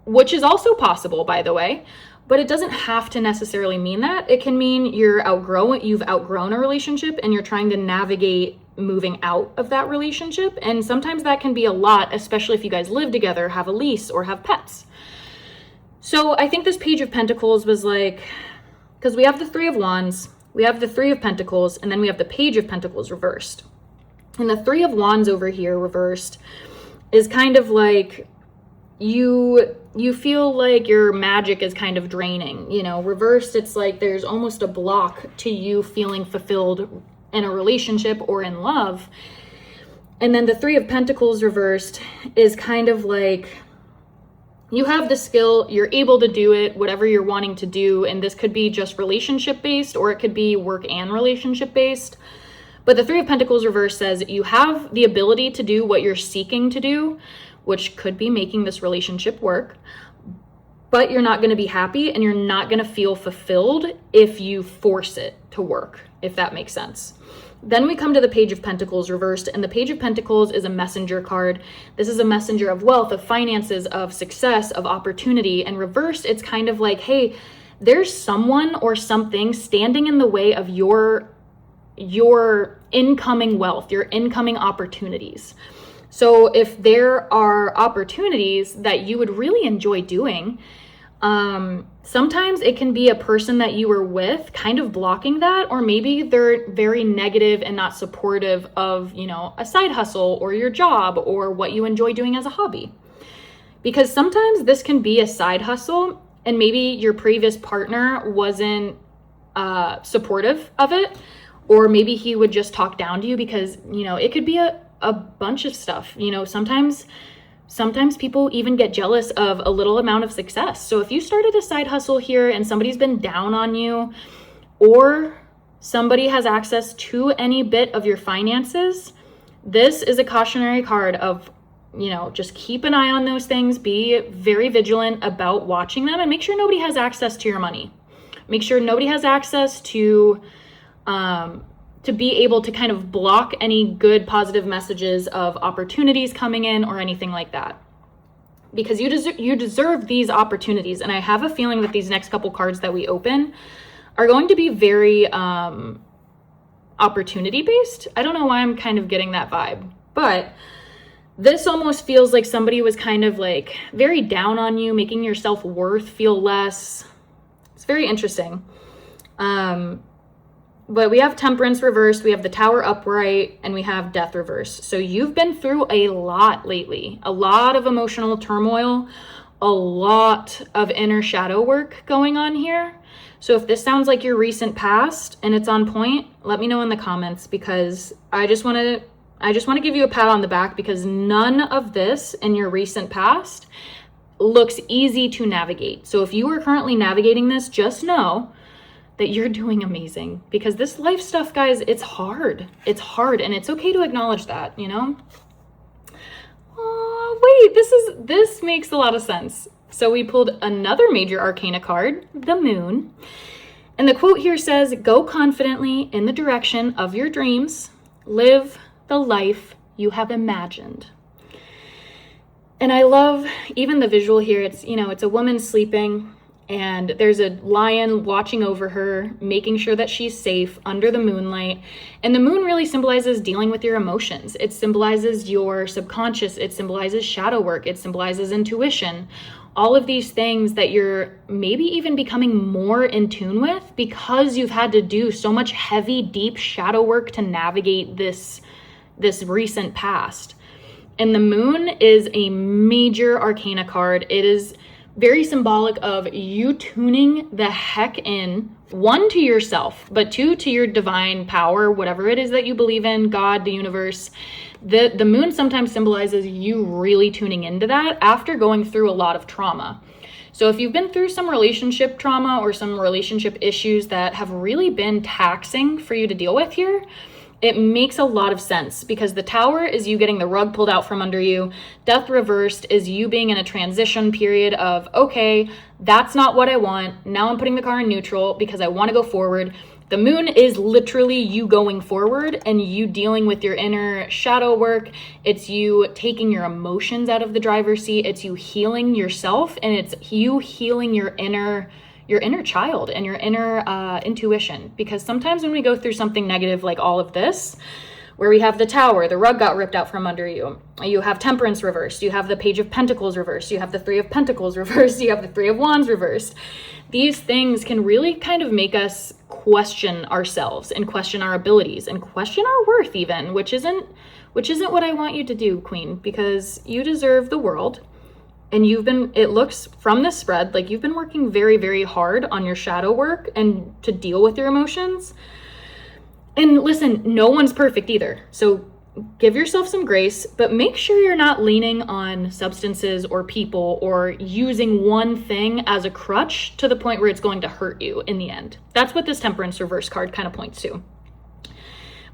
is also possible, by the way. But it doesn't have to necessarily mean that. It can mean you've outgrown a relationship and you're trying to navigate moving out of that relationship. And sometimes that can be a lot, especially if you guys live together, have a lease, or have pets. So I think this Page of Pentacles was like, because we have the Three of Wands, we have the Three of Pentacles, and then we have the Page of Pentacles reversed. And the Three of Wands over here reversed is kind of like, you feel like your magic is kind of draining, reversed. It's like there's almost a block to you feeling fulfilled in a relationship or in love. And then the Three of Pentacles reversed is kind of like you have the skill, you're able to do it, whatever you're wanting to do. And this could be just relationship based, or it could be work and relationship based. But the Three of Pentacles reversed says you have the ability to do what you're seeking to do, which could be making this relationship work, but you're not going to be happy and you're not going to feel fulfilled if you force it to work, if that makes sense. Then we come to the Page of Pentacles reversed, and the Page of Pentacles is a messenger card. This is a messenger of wealth, of finances, of success, of opportunity. And reversed, it's kind of like, hey, there's someone or something standing in the way of your incoming wealth, your incoming opportunities. So if there are opportunities that you would really enjoy doing, sometimes it can be a person that you were with kind of blocking that, or maybe they're very negative and not supportive of, a side hustle or your job or what you enjoy doing as a hobby. Because sometimes this can be a side hustle and maybe your previous partner wasn't supportive of it, or maybe he would just talk down to you because, it could be a bunch of stuff. Sometimes people even get jealous of a little amount of success. So if you started a side hustle here and somebody's been down on you, or somebody has access to any bit of your finances, this is a cautionary card of, just keep an eye on those things, be very vigilant about watching them, and make sure nobody has access to your money. Make sure nobody has access to be able to kind of block any good positive messages of opportunities coming in or anything like that. Because you deserve these opportunities. And I have a feeling that these next couple cards that we open are going to be very opportunity based. I don't know why I'm kind of getting that vibe, but this almost feels like somebody was kind of like very down on you, making your self-worth feel less. It's very interesting. But we have Temperance reversed, we have the Tower upright, and we have Death reversed. So you've been through a lot lately, a lot of emotional turmoil, a lot of inner shadow work going on here. So if this sounds like your recent past and it's on point, let me know in the comments, because I just want to give you a pat on the back, because none of this in your recent past looks easy to navigate. So if you are currently navigating this, just know that you're doing amazing, because this life stuff, guys, it's hard. It's hard, and it's okay to acknowledge that, you know? Oh, wait, this makes a lot of sense. So we pulled another major arcana card, the Moon. And the quote here says, "Go confidently in the direction of your dreams. Live the life you have imagined." And I love even the visual here. It's, you know, it's a woman sleeping, and there's a lion watching over her, making sure that she's safe under the moonlight. And the moon really symbolizes dealing with your emotions. It symbolizes your subconscious. It symbolizes shadow work. It symbolizes intuition. All of these things that you're maybe even becoming more in tune with, because you've had to do so much heavy, deep shadow work to navigate this recent past. And the moon is a major arcana card. It is very symbolic of you tuning the heck in, one, to yourself, but two, to your divine power, whatever it is that you believe in, God, the universe. The moon sometimes symbolizes you really tuning into that after going through a lot of trauma. So if you've been through some relationship trauma or some relationship issues that have really been taxing for you to deal with here, it makes a lot of sense, because the Tower is you getting the rug pulled out from under you. Death reversed is you being in a transition period of, okay, that's not what I want. Now I'm putting the car in neutral because I want to go forward. The moon is literally you going forward and you dealing with your inner shadow work. It's you taking your emotions out of the driver's seat. It's you healing yourself, and it's you healing your inner child and your inner intuition. Because sometimes when we go through something negative like all of this, where we have the Tower, the rug got ripped out from under you, you have Temperance reversed, you have the Page of Pentacles reversed, you have the Three of Pentacles reversed, you have the Three of Wands reversed. These things can really kind of make us question ourselves and question our abilities and question our worth even, which isn't what I want you to do, Queen, because you deserve the world. And it looks from this spread like you've been working very, very hard on your shadow work and to deal with your emotions. And listen, no one's perfect either. So give yourself some grace, but make sure you're not leaning on substances or people or using one thing as a crutch to the point where it's going to hurt you in the end. That's what this Temperance reverse card kind of points to.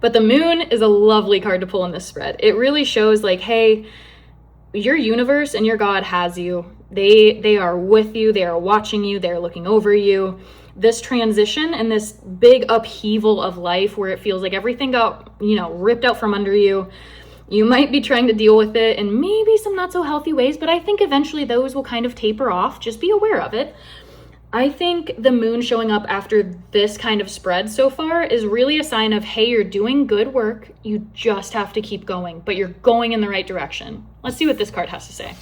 But the moon is a lovely card to pull in this spread. It really shows like, hey, your universe and your God has you. They are with you. They are watching you. They're looking over you. This transition and this big upheaval of life where it feels like everything got, ripped out from under you. You might be trying to deal with it in maybe some not so healthy ways, but I think eventually those will kind of taper off. Just be aware of it. I think the moon showing up after this kind of spread so far is really a sign of, hey, you're doing good work. You just have to keep going, but you're going in the right direction. Let's see what this card has to say.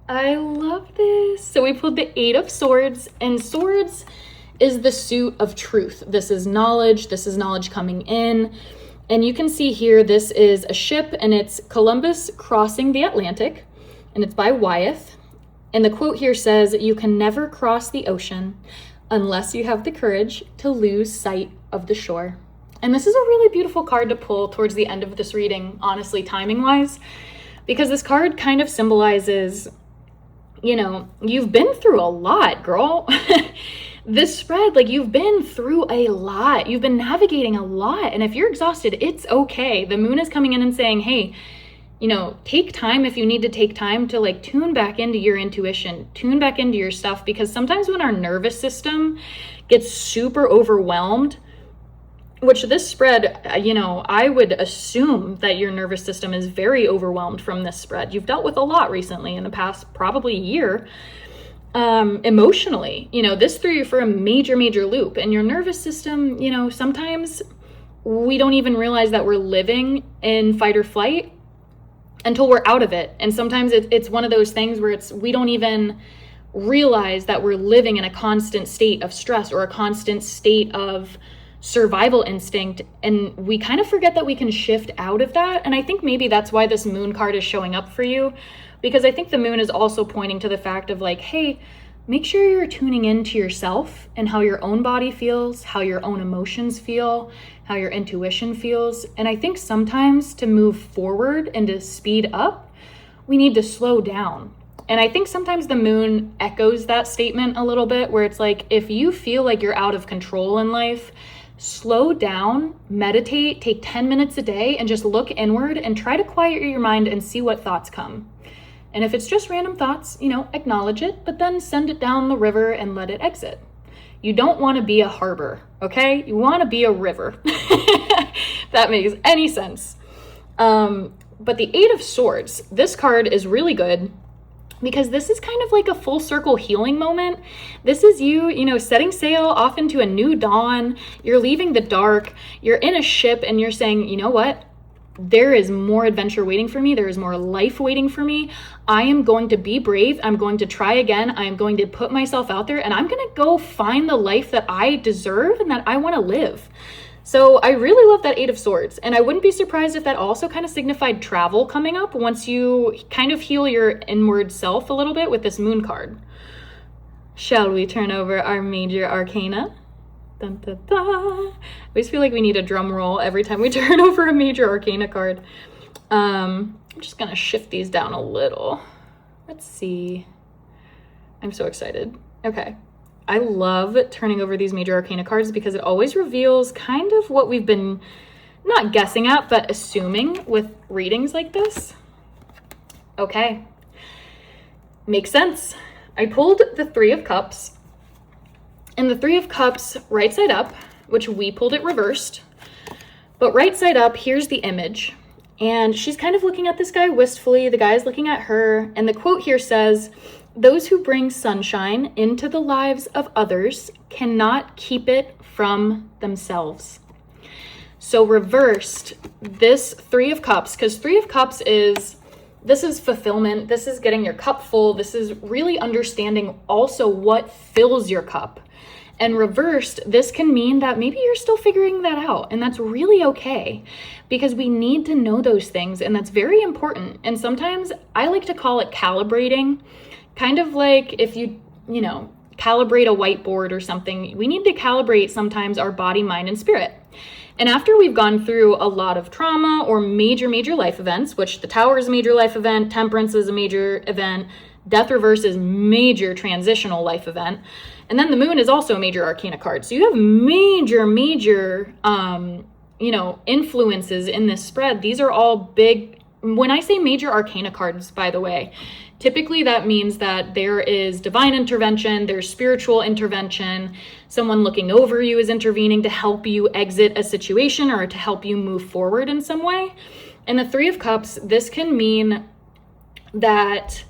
I love this. So we pulled the Eight of Swords, and swords is the suit of truth. This is knowledge. This is knowledge coming in. And you can see here, this is a ship, and it's Columbus crossing the Atlantic, and it's by Wyeth. And the quote here says, "You can never cross the ocean unless you have the courage to lose sight of the shore." And this is a really beautiful card to pull towards the end of this reading, honestly, timing-wise, because this card kind of symbolizes, you've been through a lot, girl. This spread, you've been through a lot. You've been navigating a lot. And if you're exhausted, it's okay. The moon is coming in and saying, hey, take time if you need to take time to tune back into your intuition, tune back into your stuff, because sometimes when our nervous system gets super overwhelmed, which this spread, I would assume that your nervous system is very overwhelmed from this spread. You've dealt with a lot recently in the past, probably year. emotionally. This threw you for a major, major loop. And your nervous system, sometimes we don't even realize that we're living in fight or flight until we're out of it. And sometimes it's one of those things where we don't even realize that we're living in a constant state of stress or a constant state of survival instinct, and we kind of forget that we can shift out of that. And I think maybe that's why this moon card is showing up for you, because I think the moon is also pointing to the fact of like, hey, make sure you're tuning into yourself and how your own body feels, how your own emotions feel, how your intuition feels. And I think sometimes to move forward and to speed up, we need to slow down. And I think sometimes the moon echoes that statement a little bit, where it's like, if you feel like you're out of control in life, slow down, meditate, take 10 minutes a day and just look inward and try to quiet your mind and see what thoughts come. And if it's just random thoughts, acknowledge it, but then send it down the river and let it exit. You don't want to be a harbor, okay? You want to be a river. If that makes any sense. But the Eight of Swords, this card is really good, because this is kind of like a full circle healing moment. This is you, setting sail off into a new dawn. You're leaving the dark. You're in a ship and you're saying, you know what? There is more adventure waiting for me. There is more life waiting for me. I am going to be brave. I'm going to try again. I am going to put myself out there and I'm going to go find the life that I deserve and that I want to live. So I really love that Eight of Swords, and I wouldn't be surprised if that also kind of signified travel coming up once you kind of heal your inward self a little bit with this moon card. Shall we turn over our major arcana? Dun, dun, dun. I always feel like we need a drum roll every time we turn over a major arcana card. I'm just gonna shift these down a little. Let's see. I'm so excited. Okay. I love turning over these major arcana cards because it always reveals kind of what we've been not guessing at, but assuming with readings like this. Okay. Makes sense. I pulled the Three of Cups, and the Three of Cups right side up, which we pulled it reversed, but right side up, here's the image. And she's kind of looking at this guy wistfully. The guy's looking at her. And the quote here says, "Those who bring sunshine into the lives of others cannot keep it from themselves." So reversed, this Three of Cups, because Three of Cups this is fulfillment. This is getting your cup full. This is really understanding also what fills your cup. And reversed, this can mean that maybe you're still figuring that out, and that's really okay, because we need to know those things, and that's very important. And sometimes I like to call it calibrating, kind of like if you calibrate a whiteboard or something. We need to calibrate sometimes our body, mind, and spirit. And after we've gone through a lot of trauma or major, major life events, which the Tower is a major life event, Temperance is a major event, Death Reverse is major transitional life event, and then the Moon is also a major arcana card. So you have major, major, influences in this spread. These are all big. When I say major arcana cards, by the way, typically that means that there is divine intervention, there's spiritual intervention, someone looking over you is intervening to help you exit a situation or to help you move forward in some way. And the Three of Cups, this can mean that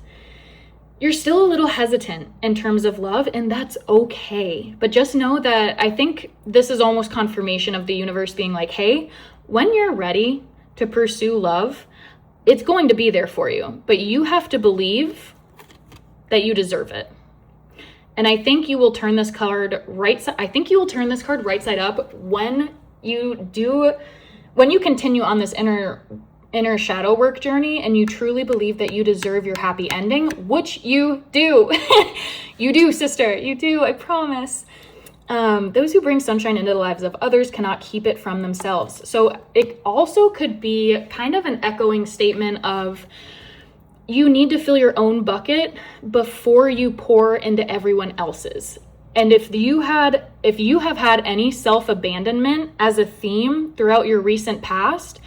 you're still a little hesitant in terms of love, and that's okay. But just know that I think this is almost confirmation of the universe being like, hey, when you're ready to pursue love, it's going to be there for you, but you have to believe that you deserve it. And I think you will turn this card right side up when you continue on this inner shadow work journey and you truly believe that you deserve your happy ending, which you do. You do, sister, you do, I promise. Those who bring sunshine into the lives of others cannot keep it from themselves. So it also could be kind of an echoing statement of you need to fill your own bucket before you pour into everyone else's. And if you have had any self-abandonment as a theme throughout your recent past,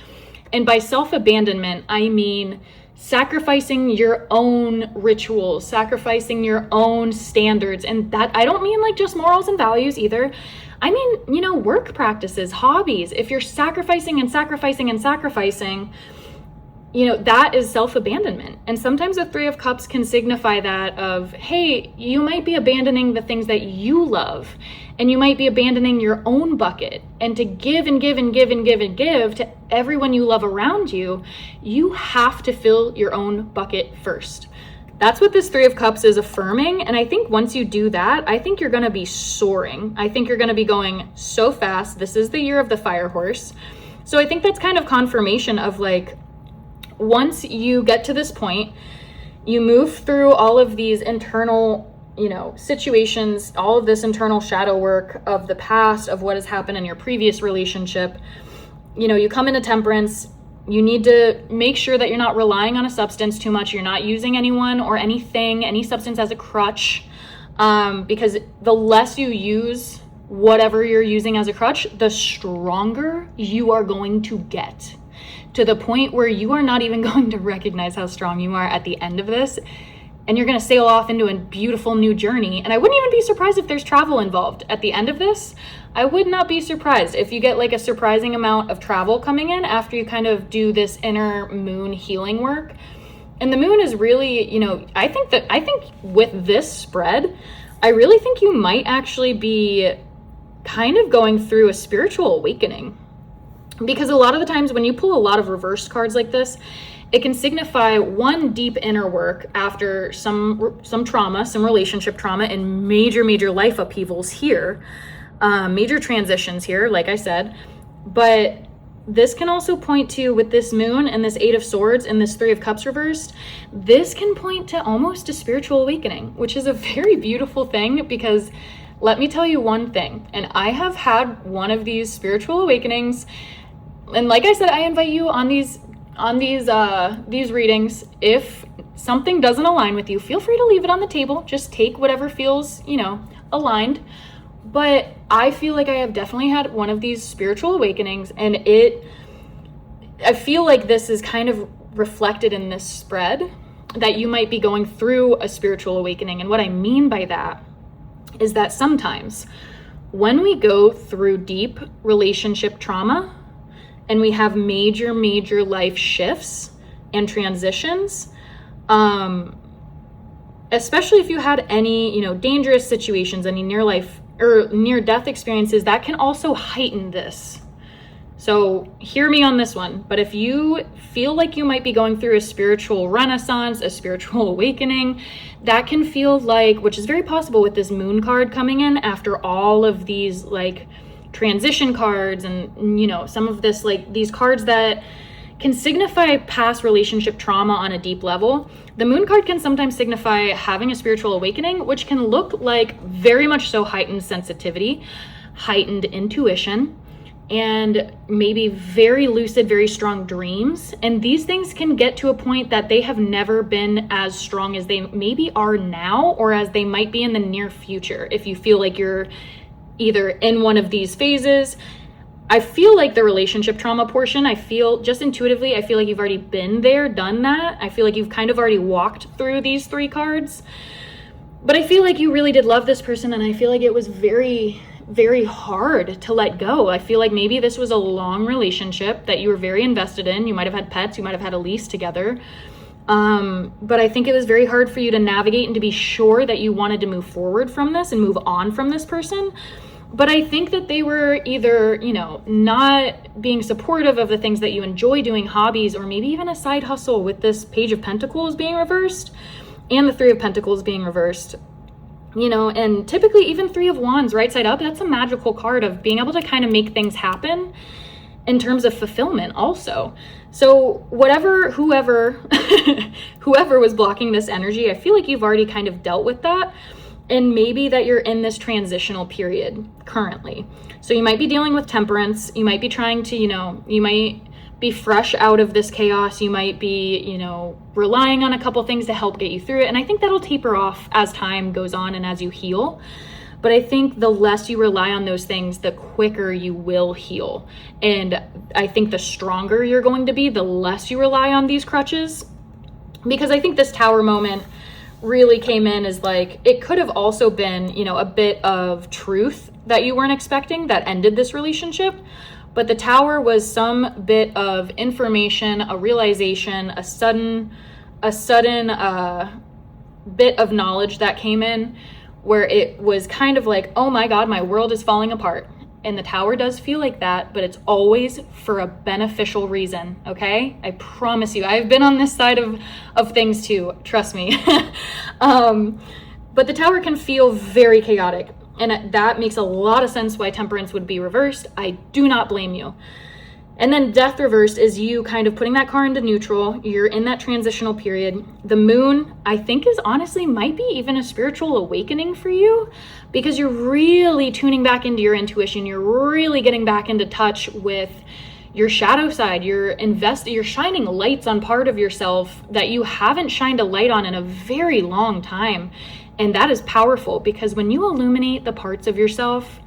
and by self-abandonment, I mean sacrificing your own rituals, sacrificing your own standards. And that, I don't mean like just morals and values either. I mean, work practices, hobbies. If you're sacrificing and sacrificing and sacrificing, that is self-abandonment. And sometimes the Three of Cups can signify that of, hey, you might be abandoning the things that you love, and you might be abandoning your own bucket. And to give and give and give and give and give to everyone you love around you, you have to fill your own bucket first. That's what this Three of Cups is affirming. And I think once you do that, I think you're going to be soaring. I think you're going to be going so fast. This is the year of the fire horse. So I think that's kind of confirmation of like, once you get to this point, you move through all of these internal, situations, all of this internal shadow work of the past, of what has happened in your previous relationship. You come into temperance. You need to make sure that you're not relying on a substance too much. You're not using anyone or anything, any substance as a crutch, because the less you use whatever you're using as a crutch, the stronger you are going to get, to the point where you are not even going to recognize how strong you are at the end of this. And you're going to sail off into a beautiful new journey. And I wouldn't even be surprised if there's travel involved at the end of this. I would not be surprised if you get like a surprising amount of travel coming in after you kind of do this inner moon healing work. And the moon is really, I think with this spread, I really think you might actually be kind of going through a spiritual awakening. Because a lot of the times when you pull a lot of reversed cards like this, it can signify one, deep inner work after some trauma, some relationship trauma, and major life upheavals here, major transitions here, like I said. But this can also point to, with this moon and this Eight of Swords and this Three of Cups reversed, this can point to almost a spiritual awakening, which is a very beautiful thing. Because let me tell you one thing, and I have had one of these spiritual awakenings. And like I said, I invite you on these readings. If something doesn't align with you, feel free to leave it on the table. Just take whatever feels, aligned. But I feel like I have definitely had one of these spiritual awakenings, and I feel like this is kind of reflected in this spread, that you might be going through a spiritual awakening. And what I mean by that is that sometimes when we go through deep relationship trauma, and we have major life shifts and transitions, especially if you had any, dangerous situations, any near-life or near-death experiences, that can also heighten this. So hear me on this one. But if you feel like you might be going through a spiritual renaissance, a spiritual awakening, that can feel like, which is very possible with this moon card coming in after all of these like transition cards and some of this, like these cards that can signify past relationship trauma on a deep level. The moon card can sometimes signify having a spiritual awakening, which can look like very much so heightened sensitivity, heightened intuition, and maybe very lucid, very strong dreams. And these things can get to a point that they have never been as strong as they maybe are now, or as they might be in the near future. If you feel like you're either in one of these phases, I feel like the relationship trauma portion, I feel just intuitively, I feel like you've already been there, done that. I feel like you've kind of already walked through these three cards. But I feel like you really did love this person, and I feel like it was very hard to let go. I feel like maybe this was a long relationship that you were very invested in. You might have had pets, you might have had a lease together. But I think it was very hard for you to navigate and to be sure that you wanted to move forward from this and move on from this person. But I think that they were either, not being supportive of the things that you enjoy doing, hobbies, or maybe even a side hustle, with this Page of Pentacles being reversed and the Three of Pentacles being reversed. And typically even Three of Wands right side up, that's a magical card of being able to kind of make things happen in terms of fulfillment also. So whoever was blocking this energy, I feel like you've already kind of dealt with that. And maybe that you're in this transitional period currently. So you might be dealing with temperance. You might be trying to, you might be fresh out of this chaos. You might be, relying on a couple things to help get you through it. And I think that'll taper off as time goes on and as you heal. But I think the less you rely on those things, the quicker you will heal. And I think the stronger you're going to be, the less you rely on these crutches. Because I think this Tower moment really came in as like, it could have also been, a bit of truth that you weren't expecting that ended this relationship. But the Tower was some bit of information, a realization, a sudden bit of knowledge that came in where it was kind of like, oh my God, my world is falling apart. And the Tower does feel like that, but it's always for a beneficial reason, okay? I promise you, I've been on this side of things too, trust me. But the Tower can feel very chaotic, and that makes a lot of sense why Temperance would be reversed. I do not blame you. And then Death reversed is you kind of putting that car into neutral. You're in that transitional period. The Moon, I think, is honestly might be even a spiritual awakening for you, because you're really tuning back into your intuition. You're really getting back into touch with your shadow side. You're shining lights on part of yourself that you haven't shined a light on in a very long time. And that is powerful, because when you illuminate the parts of yourself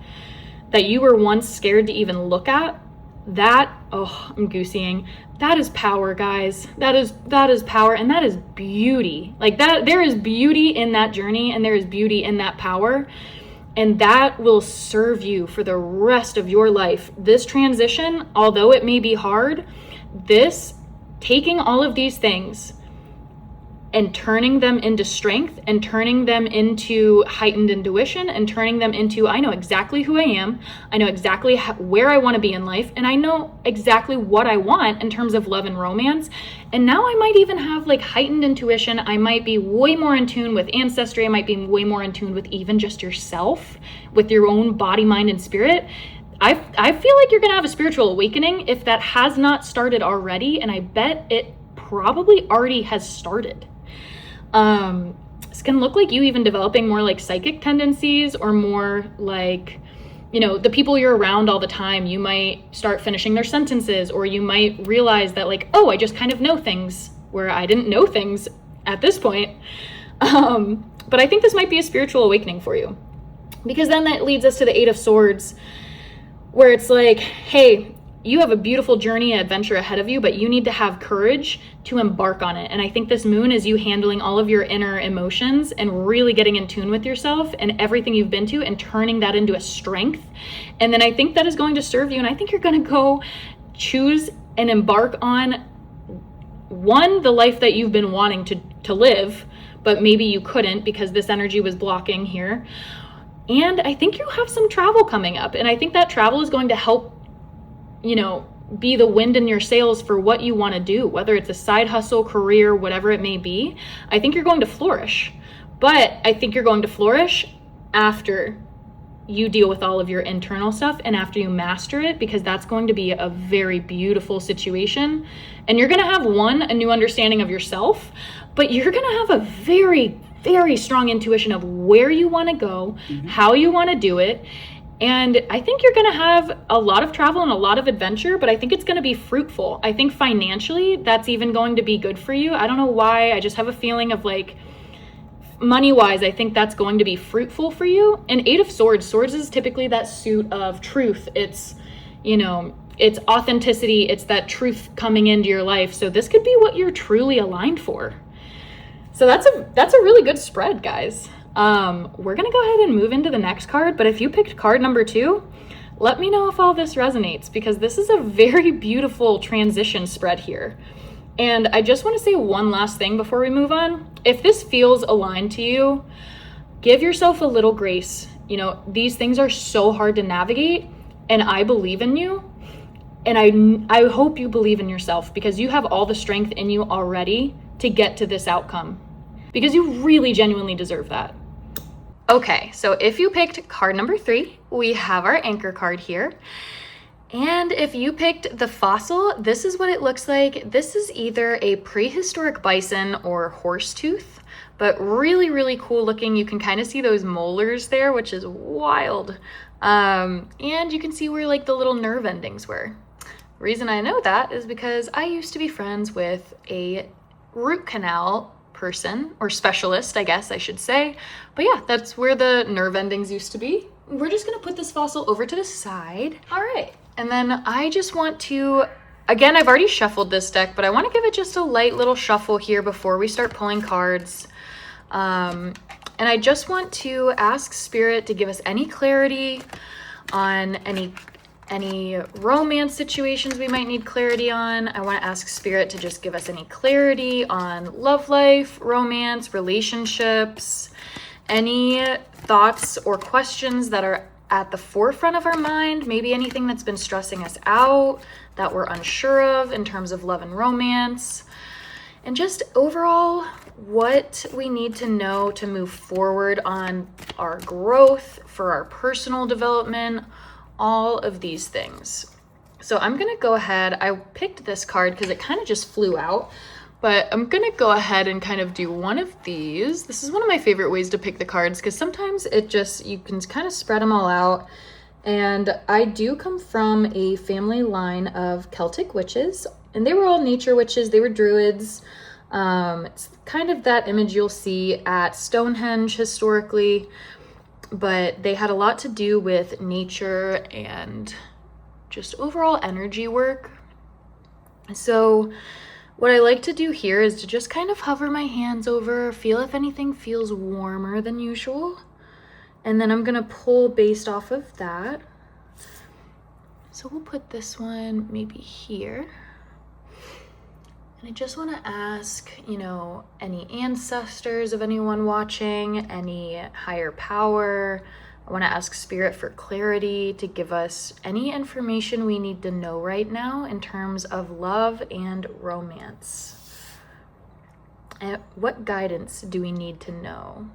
that you were once scared to even look at, I'm gooseying. That is power, guys. That is power, and that is beauty. Like that, there is beauty in that journey, and there is beauty in that power, and that will serve you for the rest of your life. This transition, although it may be hard, taking all of these things and turning them into strength, and turning them into heightened intuition, and turning them into, I know exactly who I am, I know exactly where I want to be in life, and I know exactly what I want in terms of love and romance. And now I might even have like heightened intuition. I might be way more in tune with ancestry. I might be way more in tune with even just yourself, with your own body, mind, and spirit. I feel like you're going to have a spiritual awakening if that has not started already, and I bet it probably already has started. This can look like you even developing more like psychic tendencies, or more like, the people you're around all the time, you might start finishing their sentences, or you might realize that like, oh, I just kind of know things where I didn't know things at this point. But I think this might be a spiritual awakening for you, because then that leads us to the Eight of Swords, where it's like, hey, you have a beautiful journey and adventure ahead of you, but you need to have courage to embark on it. And I think this Moon is you handling all of your inner emotions and really getting in tune with yourself and everything you've been to, and turning that into a strength. And then I think that is going to serve you. And I think you're going to go choose and embark on the life that you've been wanting to live, but maybe you couldn't because this energy was blocking here. And I think you have some travel coming up. And I think that travel is going to help be the wind in your sails for what you want to do, whether it's a side hustle, career, whatever it may be. I think you're going to flourish, but I think you're going to flourish after you deal with all of your internal stuff and after you master it, because that's going to be a very beautiful situation. And you're going to have a new understanding of yourself, but you're going to have a very, very strong intuition of where you want to go, how you want to do it. And I think you're going to have a lot of travel and a lot of adventure, but I think it's going to be fruitful. I think financially, that's even going to be good for you. I don't know why. I just have a feeling of like, money-wise, I think that's going to be fruitful for you. And Eight of Swords. Swords is typically that suit of truth. It's, it's authenticity. It's that truth coming into your life. So this could be what you're truly aligned for. So that's a really good spread, guys. We're gonna go ahead and move into the next card, but if you picked card number 2, let me know if all this resonates, because this is a very beautiful transition spread here. And I just want to say one last thing before we move on. If this feels aligned to you, give yourself a little grace. These things are so hard to navigate, and I believe in you, and I hope you believe in yourself, because you have all the strength in you already to get to this outcome, because you really genuinely deserve that. Okay, so if you picked card number 3, we have our anchor card here. And if you picked the fossil, this is what it looks like. This is either a prehistoric bison or horse tooth, but really, really cool looking. You can kind of see those molars there, which is wild. And you can see where like the little nerve endings were. The reason I know that is because I used to be friends with a root canal person, or specialist, I guess I should say. But yeah, that's where the nerve endings used to be. We're just gonna put this fossil over to the side. All right, and then I just want to, again, I've already shuffled this deck, but I want to give it just a light little shuffle here before we start pulling cards. And I just want to ask Spirit to give us any clarity on any any romance situations we might need clarity on. I want to ask Spirit to just give us any clarity on love life, romance, relationships, any thoughts or questions that are at the forefront of our mind, maybe anything that's been stressing us out that we're unsure of in terms of love and romance, and just overall what we need to know to move forward on our growth, for our personal development, all of these things. So I'm gonna go ahead, I picked this card because it kind of just flew out, but I'm gonna go ahead and kind of do one of these. This is one of my favorite ways to pick the cards because sometimes you can kind of spread them all out. And I do come from a family line of Celtic witches, and they were all nature witches, they were druids. It's kind of that image you'll see at Stonehenge historically, but they had a lot to do with nature and just overall energy work. So what I like to do here is to just kind of hover my hands over, feel if anything feels warmer than usual. And then I'm gonna pull based off of that. So we'll put this one maybe here. And I just wanna ask, any ancestors of anyone watching, any higher power. I wanna ask Spirit for clarity to give us any information we need to know right now in terms of love and romance. And what guidance do we need to know?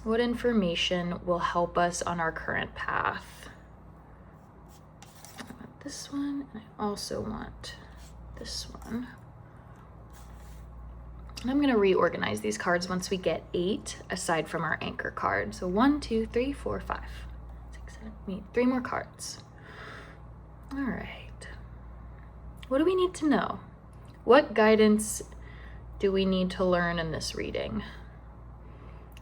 What information will help us on our current path? I want this one, and I also want this one. And I'm gonna reorganize these cards once we get 8 aside from our anchor card. So 1, 2, 3, 4, 5, 6, 7, 8, 3 more cards. All right. What do we need to know? What guidance do we need to learn in this reading?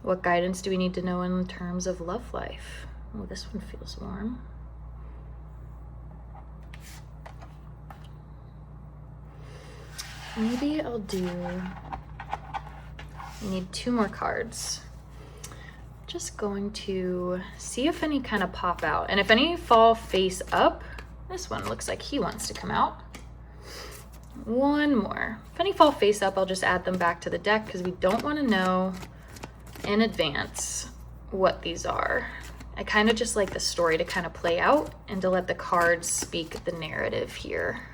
What guidance do we need to know in terms of love life? Oh, this one feels warm. Maybe I'll need 2 more cards. Just going to see if any kind of pop out. And if any fall face up, this one looks like he wants to come out. 1 more. If any fall face up, I'll just add them back to the deck because we don't want to know in advance what these are. I kind of just like the story to kind of play out and to let the cards speak the narrative here.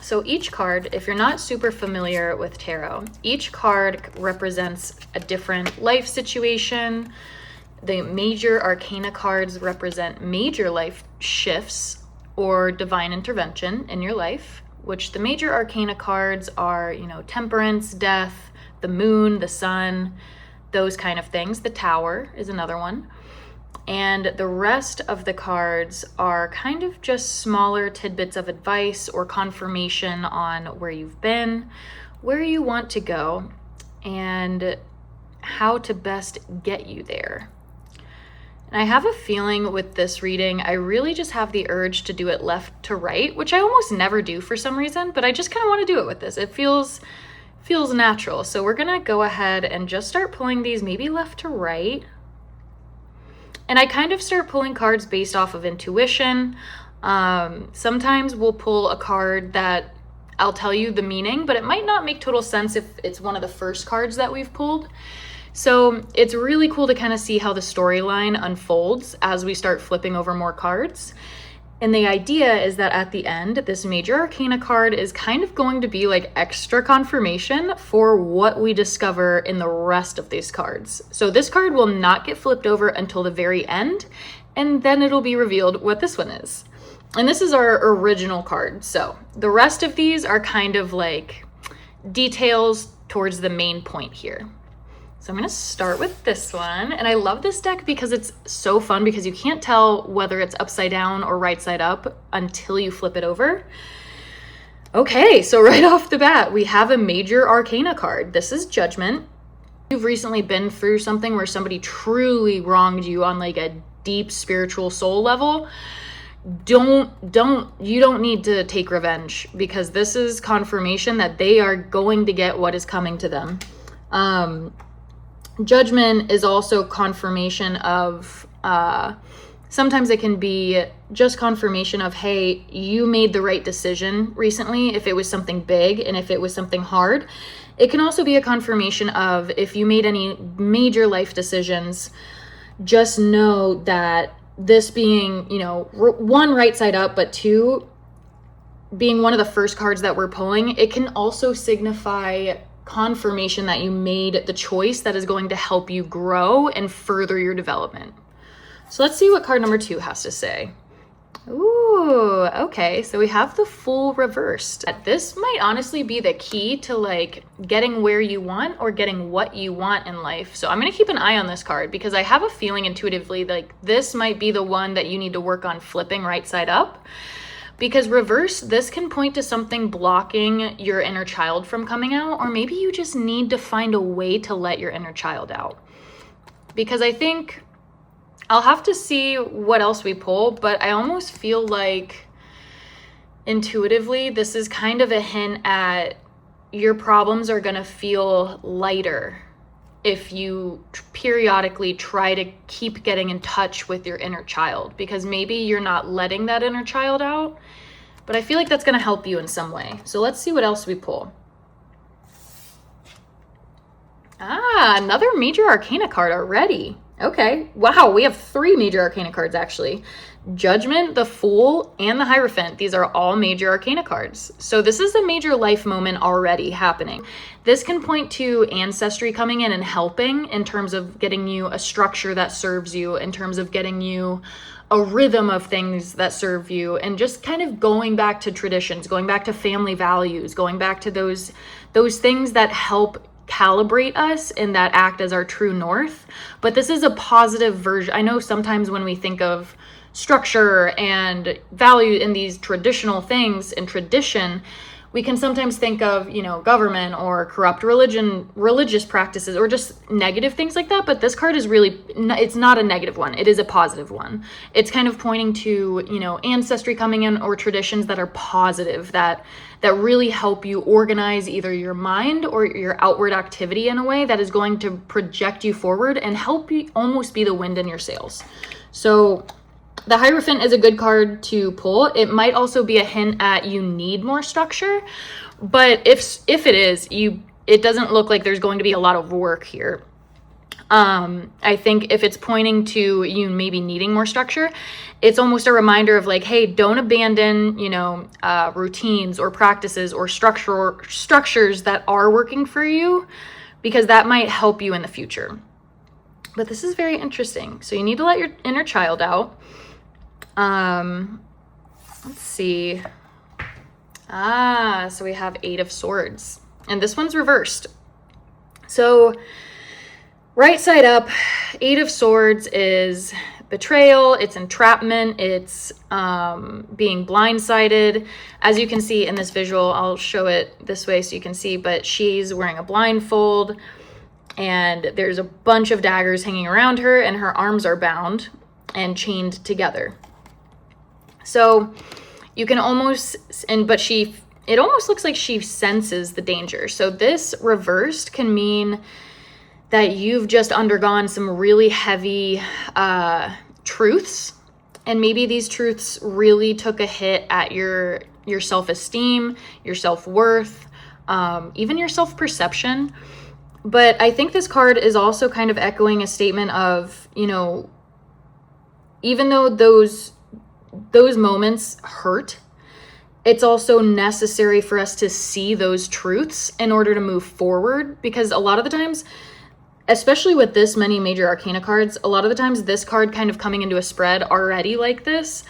So each card, if you're not super familiar with tarot, each card represents a different life situation. The major arcana cards represent major life shifts or divine intervention in your life, which the major arcana cards are, temperance, death, the moon, the sun, those kind of things. The Tower is another one. And the rest of the cards are kind of just smaller tidbits of advice or confirmation on where you've been, where you want to go, and how to best get you there. And I have a feeling with this reading, I really just have the urge to do it left to right, which I almost never do for some reason, but I just kind of want to do it with this. It feels natural. So we're gonna go ahead and just start pulling these maybe left to right. And I kind of start pulling cards based off of intuition. Sometimes we'll pull a card that I'll tell you the meaning, but it might not make total sense if it's one of the first cards that we've pulled. So it's really cool to kind of see how the storyline unfolds as we start flipping over more cards. And the idea is that at the end, this major arcana card is kind of going to be like extra confirmation for what we discover in the rest of these cards. So this card will not get flipped over until the very end, and then it'll be revealed what this one is. And this is our original card. So the rest of these are kind of like details towards the main point here. So I'm gonna start with this one. And I love this deck because it's so fun because you can't tell whether it's upside down or right side up until you flip it over. Okay, so right off the bat, we have a major arcana card. This is Judgment. You've recently been through something where somebody truly wronged you on like a deep spiritual soul level. You don't need to take revenge because this is confirmation that they are going to get what is coming to them. Judgment is also confirmation of Sometimes it can be just confirmation of, hey, you made the right decision recently, if it was something big and if it was something hard. It can also be a confirmation of, if you made any major life decisions, just know that this being, you know, one, right side up, but two, being one of the first cards that we're pulling, it can also signify confirmation that you made the choice that is going to help you grow and further your development. So let's see what card number 2 has to say. Ooh, okay, so we have the Fool reversed. This might honestly be the key to like getting where you want or getting what you want in life. So I'm gonna keep an eye on this card because I have a feeling intuitively like this might be the one that you need to work on flipping right side up. Because reverse, this can point to something blocking your inner child from coming out, or maybe you just need to find a way to let your inner child out. Because I think I'll have to see what else we pull, but I almost feel like intuitively this is kind of a hint at your problems are gonna feel lighter if you periodically try to keep getting in touch with your inner child, because maybe you're not letting that inner child out, but I feel like that's gonna help you in some way. So let's see what else we pull. Another major arcana card already. Okay, wow, we have 3 major arcana cards actually. Judgment, the Fool, and the Hierophant. These are all major arcana cards. So this is a major life moment already happening. This can point to ancestry coming in and helping in terms of getting you a structure that serves you, in terms of getting you a rhythm of things that serve you, and just kind of going back to traditions, going back to family values, going back to those things that help calibrate us and that act as our true north. But this is a positive version. I know sometimes when we think of structure and value in these traditional things and tradition, we can sometimes think of, you know, government or corrupt religious practices, or just negative things like that. But this card is really, it's not a negative one. It is a positive one. It's kind of pointing to, you know, ancestry coming in, or traditions that are positive, that really help you organize either your mind or your outward activity in a way that is going to project you forward and help you almost be the wind in your sails. So the Hierophant is a good card to pull. It might also be a hint at you need more structure, but if it is, it doesn't look like there's going to be a lot of work here. I think if it's pointing to you maybe needing more structure, it's almost a reminder of like, hey, don't abandon, you know, routines or practices or structures that are working for you, because that might help you in the future. But this is very interesting. So you need to let your inner child out. Let's see. So we have 8 of Swords, and this one's reversed. So right side up, 8 of Swords is betrayal, it's entrapment, it's being blindsided. As you can see in this visual, I'll show it this way so you can see, but she's wearing a blindfold and there's a bunch of daggers hanging around her, and her arms are bound and chained together. So you can almost, it almost looks like she senses the danger. So this reversed can mean that you've just undergone some really heavy truths, and maybe these truths really took a hit at your self-esteem, your self-worth, even your self-perception. But I think this card is also kind of echoing a statement of, you know, even though those moments hurt, it's also necessary for us to see those truths in order to move forward. Because a lot of the times, especially with this many major arcana cards, a lot of the times this card kind of coming into a spread already like this,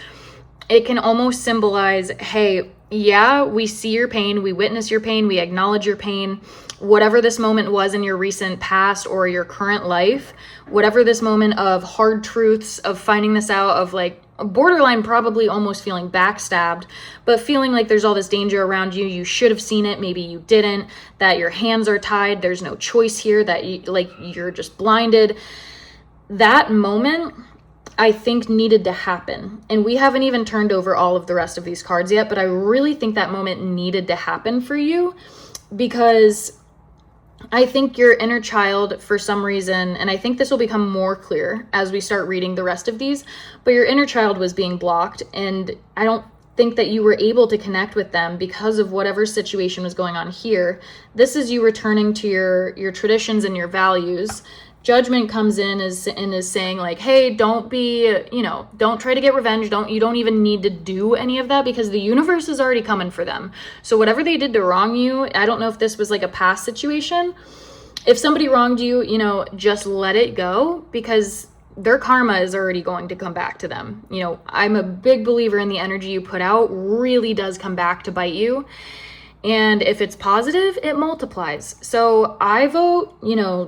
it can almost symbolize, hey, yeah, we see your pain, we witness your pain, we acknowledge your pain, whatever this moment was in your recent past or your current life, whatever this moment of hard truths, of finding this out, of like borderline probably almost feeling backstabbed, but feeling like there's all this danger around you, you should have seen it, maybe you didn't, that your hands are tied, there's no choice here, that you're just blinded. That moment, I think, needed to happen. And we haven't even turned over all of the rest of these cards yet, but I really think that moment needed to happen for you, because I think your inner child, for some reason, and I think this will become more clear as we start reading the rest of these, but your inner child was being blocked, and I don't think that you were able to connect with them because of whatever situation was going on here. This is you returning to your traditions and your values. Judgment comes in and is saying like, hey, don't try to get revenge. You don't even need to do any of that because the universe is already coming for them. So whatever they did to wrong you, I don't know if this was like a past situation. If somebody wronged you, just let it go because their karma is already going to come back to them. I'm a big believer in the energy you put out really does come back to bite you. And if it's positive, it multiplies. So I vote,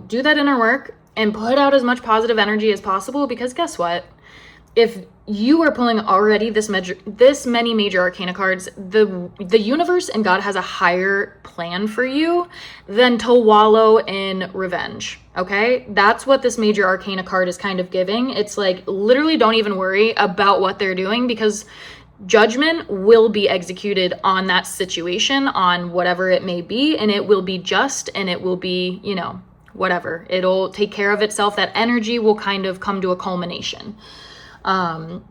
do that inner work and put out as much positive energy as possible, because guess what? If you are pulling already this many major arcana cards, the universe and God has a higher plan for you than to wallow in revenge. Okay? That's what this major arcana card is kind of giving. It's like, literally don't even worry about what they're doing, because judgment will be executed on that situation, on whatever it may be, and it will be just, and it will be, whatever. It'll take care of itself. That energy will kind of come to a culmination. And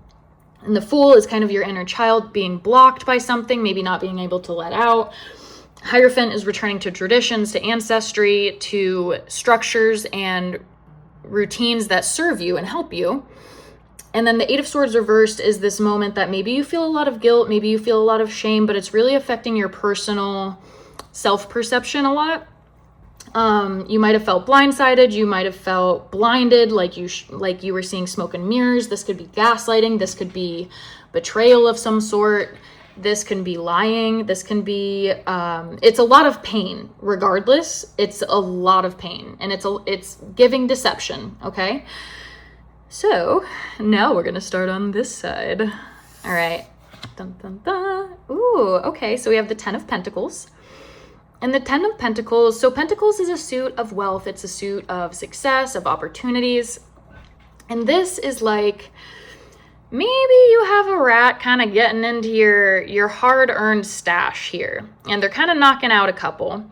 the Fool is kind of your inner child being blocked by something, maybe not being able to let out. Hierophant is returning to traditions, to ancestry, to structures and routines that serve you and help you. And then the Eight of Swords reversed is this moment that maybe you feel a lot of guilt, maybe you feel a lot of shame, but it's really affecting your personal self-perception a lot. You might have felt blindsided, you might have felt blinded, like you were seeing smoke and mirrors. This could be gaslighting, this could be betrayal of some sort, this can be lying, this can be it's a lot of pain. Regardless, it's a lot of pain, and it's giving deception. Okay, so now we're gonna start on this side. All right. Dun, dun, dun. Ooh, okay, so we have the Ten of Pentacles. And the Ten of Pentacles, so Pentacles is a suit of wealth. It's a suit of success, of opportunities. And this is like, maybe you have a rat kind of getting into your hard-earned stash here. And they're kind of knocking out a couple.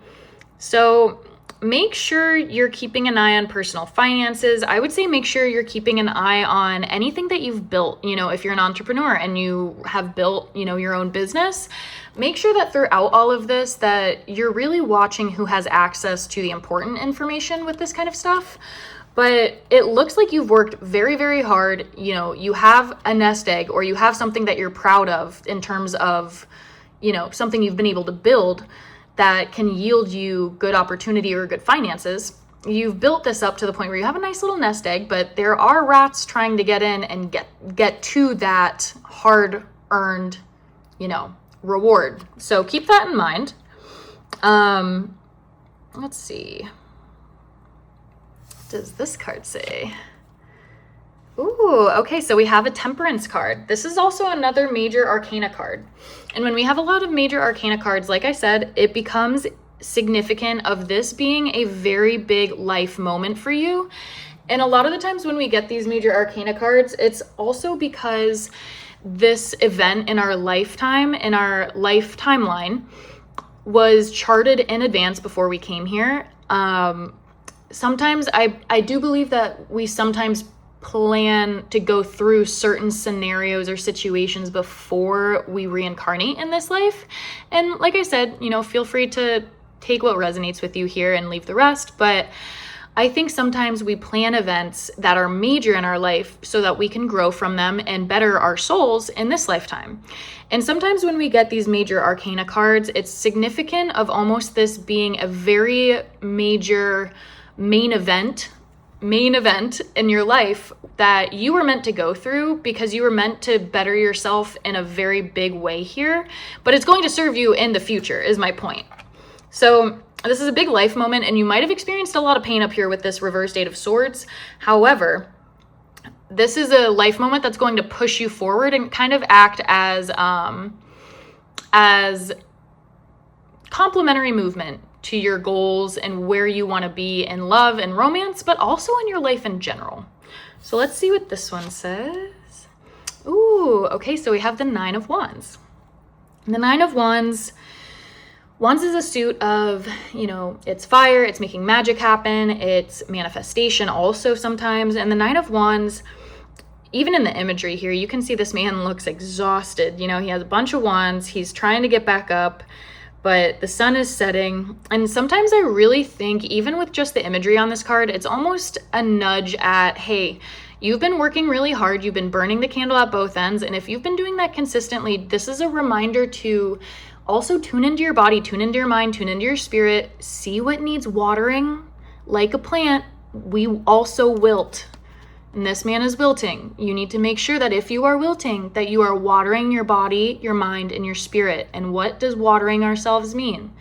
So make sure you're keeping an eye on personal finances. I would say make sure you're keeping an eye on anything that you've built. If you're an entrepreneur and you have built, your own business, make sure that throughout all of this that you're really watching who has access to the important information with this kind of stuff. But it looks like you've worked very, very hard. You have a nest egg, or you have something that you're proud of in terms of, something you've been able to build that can yield you good opportunity or good finances. You've built this up to the point where you have a nice little nest egg, but there are rats trying to get in and get to that hard-earned, reward. So keep that in mind. Let's see. What does this card say? Ooh, okay, so we have a Temperance card. This is also another major arcana card. And when we have a lot of major arcana cards, like I said, it becomes significant of this being a very big life moment for you. And a lot of the times when we get these major arcana cards, it's also because this event in our lifetime, in our life timeline, was charted in advance before we came here. Sometimes I do believe that we sometimes plan to go through certain scenarios or situations before we reincarnate in this life. And like I said, feel free to take what resonates with you here and leave the rest. But I think sometimes we plan events that are major in our life so that we can grow from them and better our souls in this lifetime. And sometimes when we get these major arcana cards, it's significant of almost this being a very major main event in your life that you were meant to go through, because you were meant to better yourself in a very big way here, but it's going to serve you in the future, is my point. So this is a big life moment, and you might have experienced a lot of pain up here with this reversed Eight of Swords. However, this is a life moment that's going to push you forward and kind of act as complementary movement to your goals and where you want to be in love and romance, but also in your life in general. So let's see what this one says. Ooh, okay, so we have the Nine of Wands. The Nine of Wands, Wands is a suit of, it's fire, it's making magic happen, it's manifestation also sometimes. And the Knight of Wands, even in the imagery here, you can see this man looks exhausted. He has a bunch of wands, he's trying to get back up, but the sun is setting. And sometimes I really think, even with just the imagery on this card, it's almost a nudge at, hey, you've been working really hard, you've been burning the candle at both ends, and if you've been doing that consistently, this is a reminder to also tune into your body, tune into your mind, tune into your spirit, see what needs watering. Like a plant, we also wilt. And this man is wilting. You need to make sure that if you are wilting, that you are watering your body, your mind, and your spirit. And what does watering ourselves mean?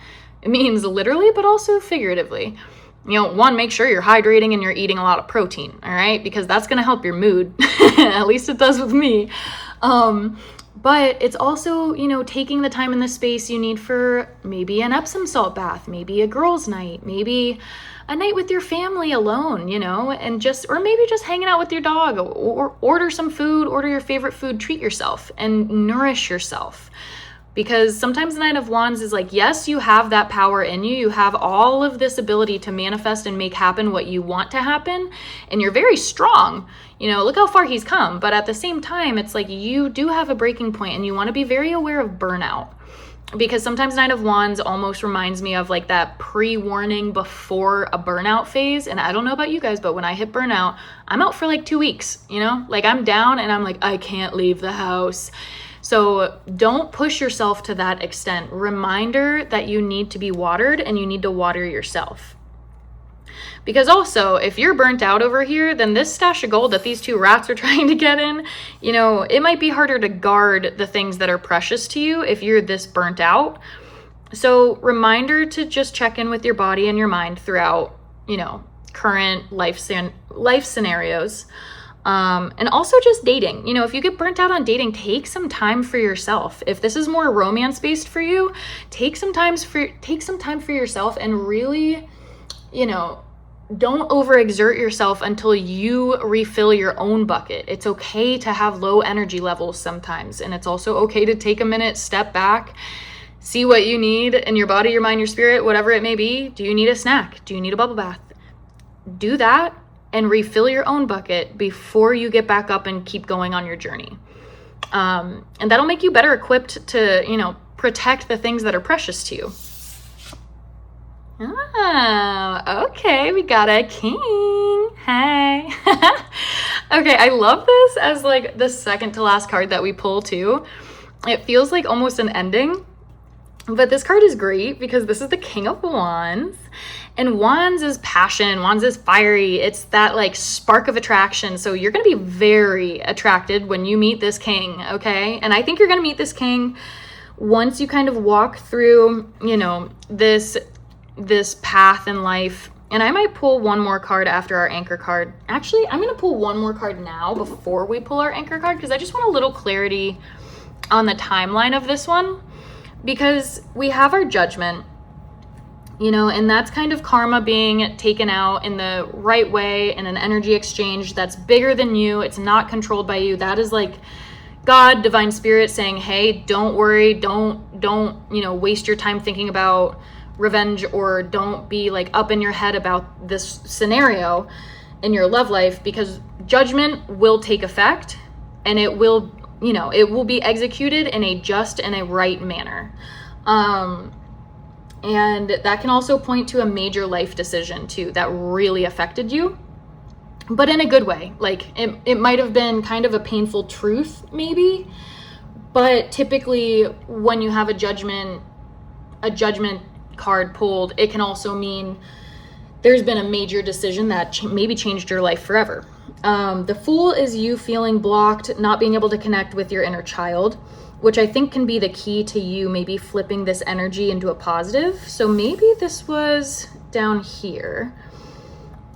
It means literally, but also figuratively. One, make sure you're hydrating and you're eating a lot of protein, all right? Because that's going to help your mood. At least it does with me. But it's also, taking the time and the space you need for maybe an Epsom salt bath, maybe a girls' night, maybe a night with your family alone, or maybe just hanging out with your dog, or order some food, order your favorite food, treat yourself and nourish yourself. Because sometimes the Knight of Wands is like, yes, you have that power in you. You have all of this ability to manifest and make happen what you want to happen. And you're very strong. Look how far he's come. But at the same time, it's like you do have a breaking point and you want to be very aware of burnout. Because sometimes Knight of Wands almost reminds me of like that pre-warning before a burnout phase. And I don't know about you guys, but when I hit burnout, I'm out for like 2 weeks, like I'm down and I'm like, I can't leave the house. So don't push yourself to that extent. Reminder that you need to be watered and you need to water yourself. Because also, if you're burnt out over here, then this stash of gold that these two rats are trying to get in, it might be harder to guard the things that are precious to you if you're this burnt out. So reminder to just check in with your body and your mind throughout, current life scenarios. And also just dating. If you get burnt out on dating, take some time for yourself. If this is more romance-based for you, take some time for yourself and really, don't overexert yourself until you refill your own bucket. It's okay to have low energy levels sometimes, and it's also okay to take a minute, step back, see what you need in your body, your mind, your spirit, whatever it may be. Do you need a snack? Do you need a bubble bath? Do that and refill your own bucket before you get back up and keep going on your journey. And that'll make you better equipped to, protect the things that are precious to you. Oh, okay, we got a king. Hey. Okay, I love this as like the second to last card that we pull too. It feels like almost an ending. But this card is great because this is the King of Wands. And Wands is passion. Wands is fiery. It's that like spark of attraction. So you're going to be very attracted when you meet this king, okay? And I think you're going to meet this king once you kind of walk through, this path in life. And I might pull one more card after our anchor card. Actually, I'm going to pull one more card now before we pull our anchor card because I just want a little clarity on the timeline of this one. Because we have our judgment, and that's kind of karma being taken out in the right way in an energy exchange that's bigger than you. It's not controlled by you. That is like God, divine spirit saying, hey, don't worry. Don't, waste your time thinking about revenge, or don't be like up in your head about this scenario in your love life, because judgment will take effect and it will be executed in a just and a right manner. And that can also point to a major life decision too that really affected you, but in a good way. Like it might have been kind of a painful truth maybe, but typically when you have a judgment card pulled, it can also mean there's been a major decision that maybe changed your life forever. The Fool is you feeling blocked, not being able to connect with your inner child, which I think can be the key to you maybe flipping this energy into a positive. So maybe this was down here.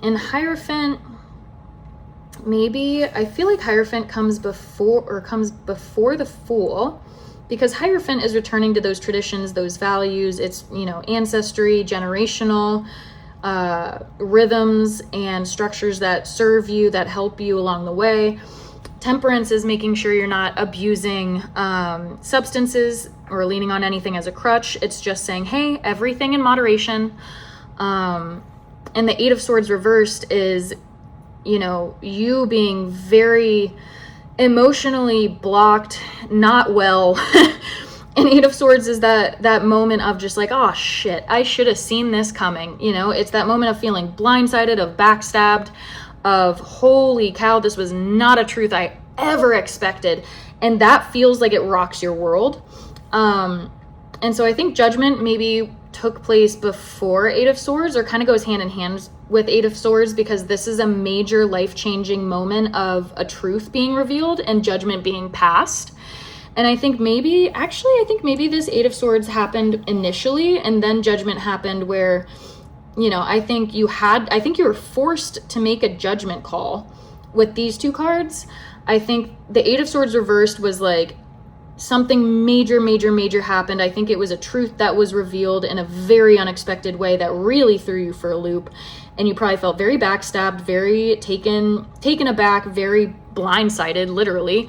And Hierophant, maybe, I feel like Hierophant comes before the Fool, because Hierophant is returning to those traditions, those values. It's, ancestry, generational, rhythms and structures that serve you, that help you along the way. Temperance is making sure you're not abusing substances or leaning on anything as a crutch. It's just saying, hey, everything in moderation. And the Eight of Swords reversed is, you being very emotionally blocked, not well. And Eight of Swords is that moment of just like, oh shit, I should have seen this coming. It's that moment of feeling blindsided, of backstabbed, of holy cow, this was not a truth I ever expected. And that feels like it rocks your world. And so I think Judgment maybe took place before Eight of Swords, or kind of goes hand in hand with Eight of Swords, because this is a major life-changing moment of a truth being revealed and judgment being passed. And I think maybe this Eight of Swords happened initially, and then Judgment happened where, I think you were forced to make a judgment call with these two cards. I think the Eight of Swords reversed was like something major happened. I think it was a truth that was revealed in a very unexpected way that really threw you for a loop. And you probably felt very backstabbed, very taken aback, very blindsided, literally.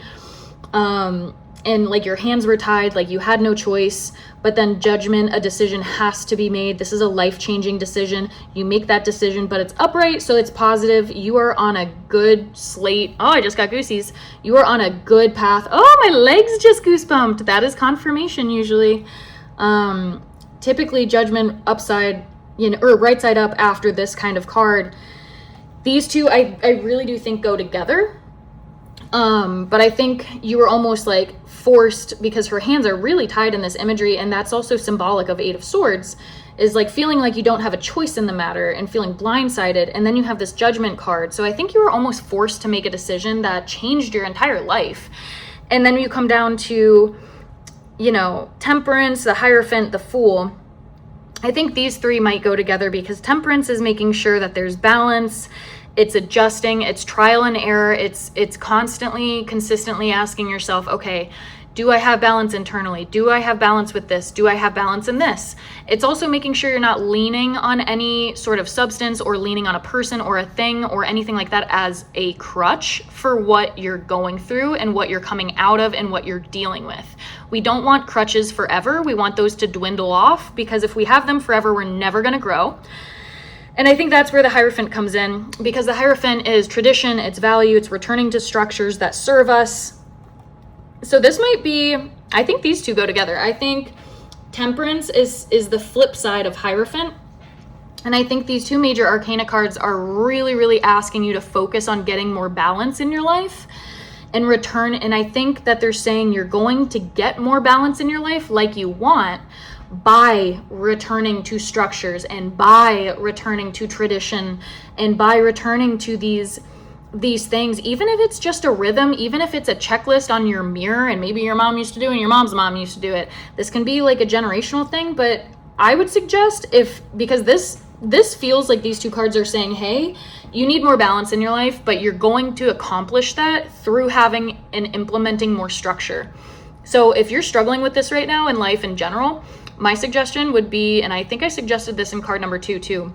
And like your hands were tied, like you had no choice. But then Judgment, a decision has to be made. This is a life-changing decision. You make that decision, but it's upright, so it's positive. You are on a good slate. Oh, I just got goosies. You are on a good path. Oh, my legs just goosebumped. That is confirmation usually. Typically Judgment upside, or right side up after this kind of card. These two, I really do think go together. But I think you were almost like forced, because her hands are really tied in this imagery, and that's also symbolic of Eight of Swords, is like feeling like you don't have a choice in the matter and feeling blindsided. And then you have this Judgment card. So I think you were almost forced to make a decision that changed your entire life. And then you come down to, Temperance, the Hierophant, the Fool. I think these three might go together, because Temperance is making sure that there's balance. It's adjusting, it's trial and error. It's constantly, consistently asking yourself, okay, do I have balance internally? Do I have balance with this? Do I have balance in this? It's also making sure you're not leaning on any sort of substance or leaning on a person or a thing or anything like that as a crutch for what you're going through and what you're coming out of and what you're dealing with. We don't want crutches forever. We want those to dwindle off, because if we have them forever, we're never going to grow. And I think that's where the Hierophant comes in, because the Hierophant is tradition, it's value, it's returning to structures that serve us. So this might be, I think these two go together. I think Temperance is the flip side of Hierophant. And I think these two major arcana cards are really asking you to focus on getting more balance in your life and return. And I think that they're saying you're going to get more balance in your life like you want, by returning to structures and by returning to tradition and by returning to these things, even if it's just a rhythm, even if it's a checklist on your mirror and maybe your mom used to do it and your mom's mom used to do it. This can be like a generational thing, but I would suggest, because this feels like these two cards are saying, hey, you need more balance in your life, but you're going to accomplish that through having and implementing more structure. So if you're struggling with this right now in life in general, my suggestion would be, and I think I suggested this in card number 2 too,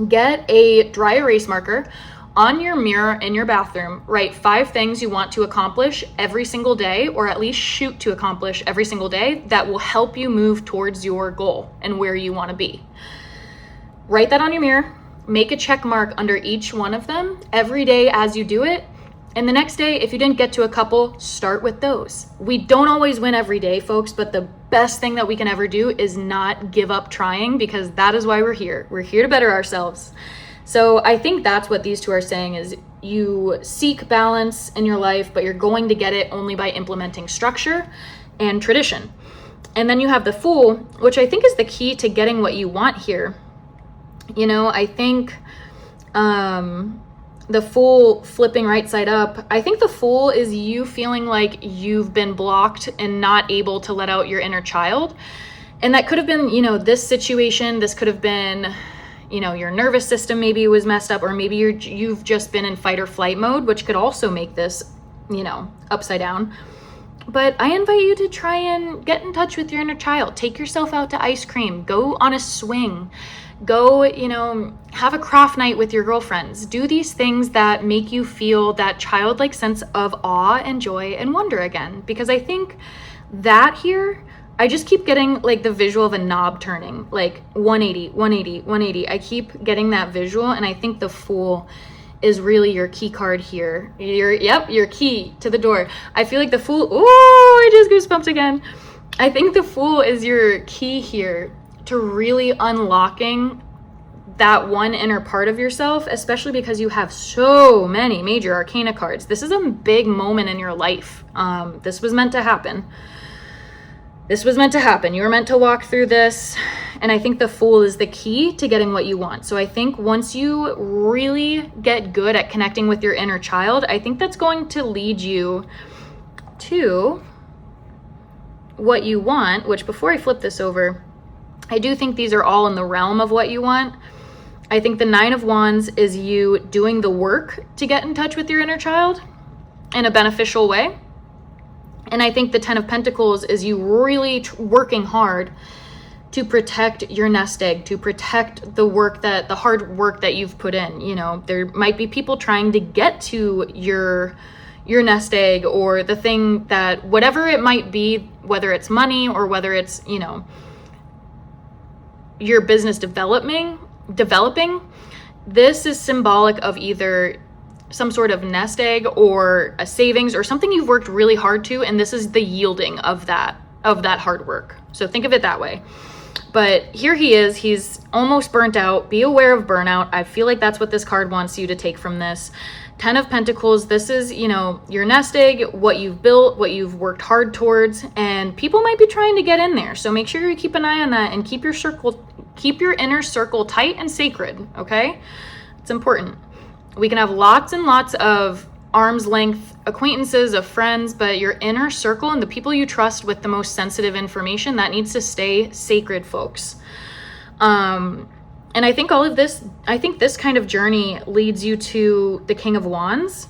get a dry erase marker on your mirror in your bathroom. Write 5 things you want to accomplish every single day, or at least shoot to accomplish every single day, that will help you move towards your goal and where you want to be. Write that on your mirror. Make a check mark under each one of them every day as you do it. And the next day, if you didn't get to a couple, start with those. We don't always win every day, folks, but the best thing that we can ever do is not give up trying, because that is why we're here. We're here to better ourselves. So I think that's what these two are saying, is you seek balance in your life, but you're going to get it only by implementing structure and tradition. And then you have the Fool, which I think is the key to getting what you want here. I think the Fool flipping right side up, I think the Fool is you feeling like you've been blocked and not able to let out your inner child. And that could have been, this situation. This could have been, your nervous system maybe was messed up, or maybe you've just been in fight or flight mode, which could also make this, upside down. But I invite you to try and get in touch with your inner child. Take yourself out to ice cream. Go on a swing. Go, have a craft night with your girlfriends. Do these things that make you feel that childlike sense of awe and joy and wonder again. Because I think that here, I just keep getting like the visual of a knob turning, like 180, 180, 180. I keep getting that visual, and I think the Fool is really your key card here. Your key to the door. I feel like the Fool, I just goosebumps again. I think the Fool is your key here to really unlocking that one inner part of yourself, especially because you have so many major arcana cards. This is a big moment in your life. This was meant to happen. You were meant to walk through this. And I think the Fool is the key to getting what you want. So I think once you really get good at connecting with your inner child, I think that's going to lead you to what you want, which before I flip this over, I do think these are all in the realm of what you want. I think the Nine of Wands is you doing the work to get in touch with your inner child in a beneficial way. And I think the Ten of Pentacles is you really working hard to protect your nest egg, to protect the hard work that you've put in. There might be people trying to get to your nest egg, or the thing that, whatever it might be, whether it's money or whether it's, your business developing, this is symbolic of either some sort of nest egg or a savings or something you've worked really hard to, and this is the yielding of that hard work. So think of it that way. But here he is, he's almost burnt out. Be aware of burnout. I feel like that's what this card wants you to take from this. Ten of Pentacles, this is, your nest egg, what you've built, what you've worked hard towards, and people might be trying to get in there. So make sure you keep an eye on that and keep your inner circle tight and sacred, okay? It's important. We can have lots and lots of arm's length acquaintances, of friends, but your inner circle and the people you trust with the most sensitive information, that needs to stay sacred, folks. And I think this kind of journey leads you to the King of Wands.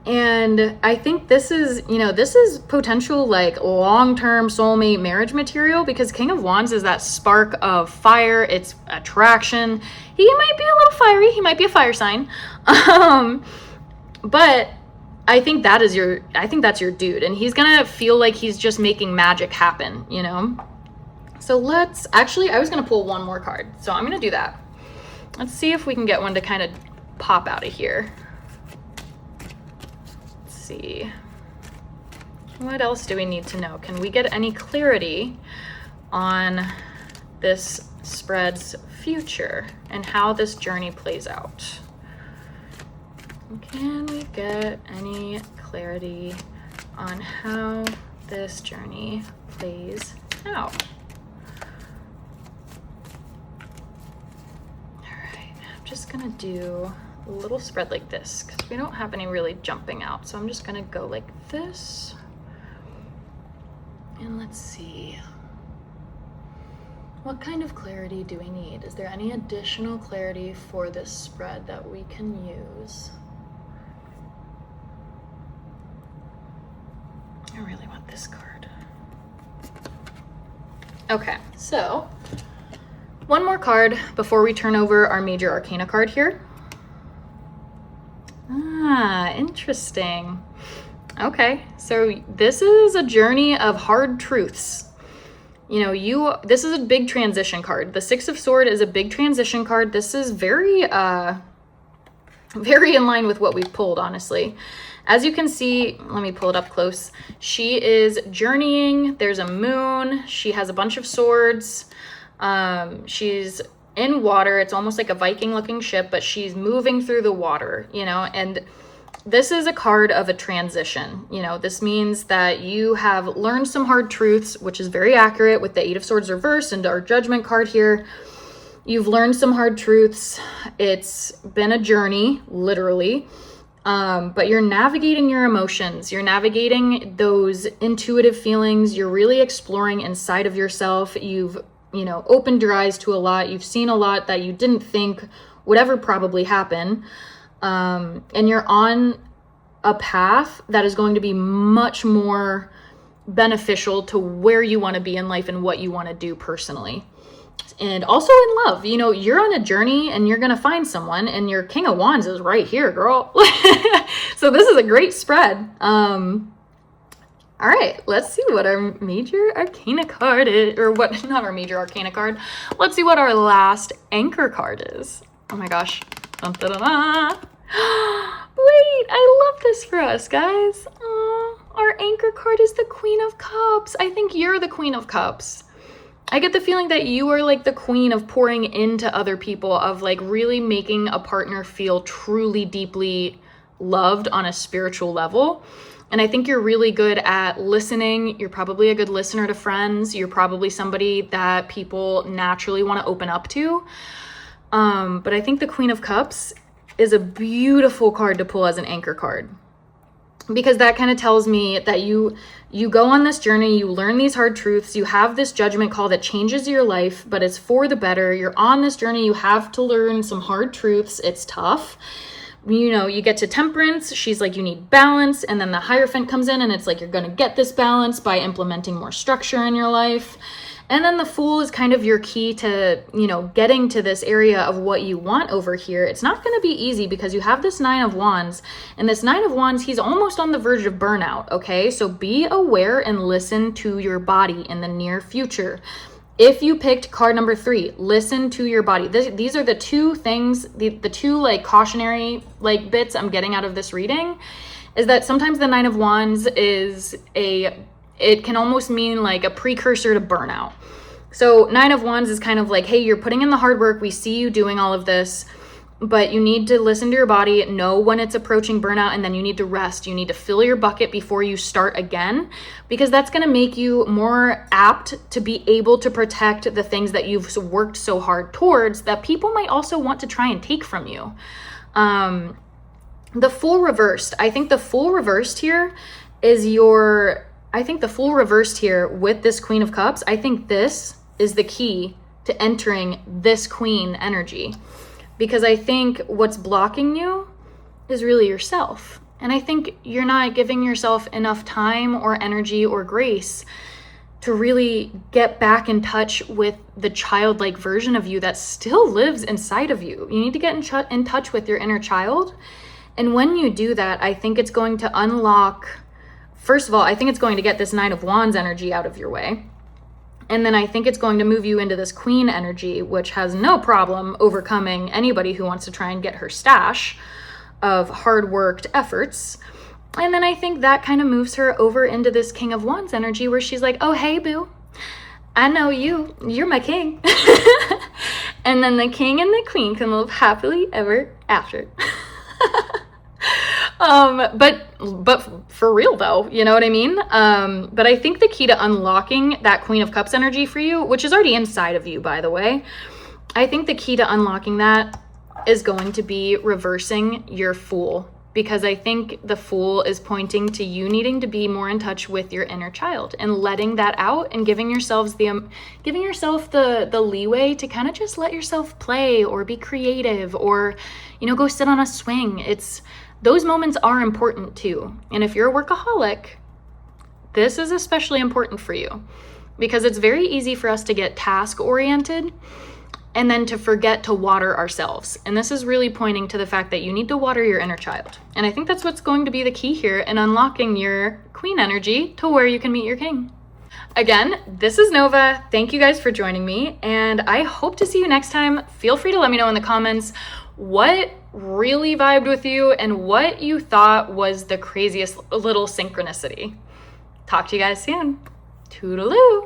And I think this is potential like long-term soulmate marriage material, because King of Wands is that spark of fire. It's attraction. He might be a little fiery. He might be a fire sign. But I think that's your dude, and he's gonna feel like he's just making magic happen, So I was gonna pull one more card, so I'm gonna do that. Let's see if we can get one to kind of pop out of here. Let's see. What else do we need to know? Can we get any clarity on this spread's future and how this journey plays out? Can we get any clarity on how this journey plays out? Just gonna do a little spread like this because we don't have any really jumping out, so I'm just gonna go like this, and let's see, what kind of clarity do we need? Is there any additional clarity for this spread that we can use? I really want this card. Okay, so one more card before we turn over our major arcana card here. Interesting. Okay, so this is a journey of hard truths. This is a big transition card. The Six of Swords is a big transition card. This is very in line with what we've pulled, honestly. As you can see, let me pull it up close. She is journeying. There's a moon. She has a bunch of swords. She's in water. It's almost like a Viking looking ship, but she's moving through the water, and this is a card of a transition. This means that you have learned some hard truths, which is very accurate with the Eight of Swords reversed and our Judgment card here. You've learned some hard truths. It's been a journey, literally. But you're navigating your emotions. You're navigating those intuitive feelings. You're really exploring inside of yourself. You've opened your eyes to a lot. You've seen a lot that you didn't think would ever probably happen. And you're on a path that is going to be much more beneficial to where you want to be in life and what you want to do personally. And also in love, you know, you're on a journey and you're going to find someone, and your King of Wands is right here, girl. So this is a great spread. All right, let's see what our major arcana card is, or what, not our major arcana card. Let's see what our last anchor card is. Oh my gosh. Dun, dun, dun, dun. Wait, I love this for us, guys. Our anchor card is the Queen of Cups. I think you're the Queen of Cups. I get the feeling that you are like the queen of pouring into other people, of like really making a partner feel truly deeply loved on a spiritual level. And I think you're really good at listening. You're probably a good listener to friends. You're probably somebody that people naturally want to open up to. But I think the Queen of Cups is a beautiful card to pull as an anchor card, because that kind of tells me that you go on this journey, you learn these hard truths, you have this judgment call that changes your life, but it's for the better. You're on this journey, you have to learn some hard truths. It's tough. You know, you get to Temperance, she's like, you need balance. And then the Hierophant comes in and it's like, you're going to get this balance by implementing more structure in your life. And then the Fool is kind of your key to, you know, getting to this area of what you want over here. It's not going to be easy because you have this Nine of Wands, and this Nine of Wands, he's almost on the verge of burnout. Okay. So be aware and listen to your body in the near future. If you picked card number 3, listen to your body. These are the two things, the two like cautionary like bits I'm getting out of this reading, is that sometimes the Nine of Wands is it can almost mean like a precursor to burnout. So Nine of Wands is kind of like, hey, you're putting in the hard work. We see you doing all of this, but you need to listen to your body, know when it's approaching burnout, and then you need to rest. You need to fill your bucket before you start again, because that's going to make you more apt to be able to protect the things that you've worked so hard towards that people might also want to try and take from you. The Fool reversed. I think the Fool reversed here is the Fool reversed here with this Queen of Cups. I think this is the key to entering this Queen energy, because I think what's blocking you is really yourself. And I think you're not giving yourself enough time or energy or grace to really get back in touch with the childlike version of you that still lives inside of you. You need to get in touch with your inner child. And when you do that, I think it's going to unlock, first of all, I think it's going to get this Nine of Wands energy out of your way. And then I think it's going to move you into this Queen energy, which has no problem overcoming anybody who wants to try and get her stash of hard-worked efforts. And then I think that kind of moves her over into this King of Wands energy, where she's like, oh, hey, boo, I know you're my king. And then the king and the queen can live happily ever after. But for real though, you know what I mean? But I think the key to unlocking that Queen of Cups energy for you, which is already inside of you, by the way, I think the key to unlocking that is going to be reversing your Fool, because I think the Fool is pointing to you needing to be more in touch with your inner child and letting that out and giving yourself the leeway to kind of just let yourself play or be creative or, you know, go sit on a swing. Those moments are important too. And if you're a workaholic, this is especially important for you, because it's very easy for us to get task oriented and then to forget to water ourselves. And this is really pointing to the fact that you need to water your inner child. And I think that's what's going to be the key here in unlocking your Queen energy to where you can meet your king. Again, this is Nova. Thank you guys for joining me, and I hope to see you next time. Feel free to let me know in the comments what really vibed with you and what you thought was the craziest little synchronicity. Talk to you guys soon. Toodaloo.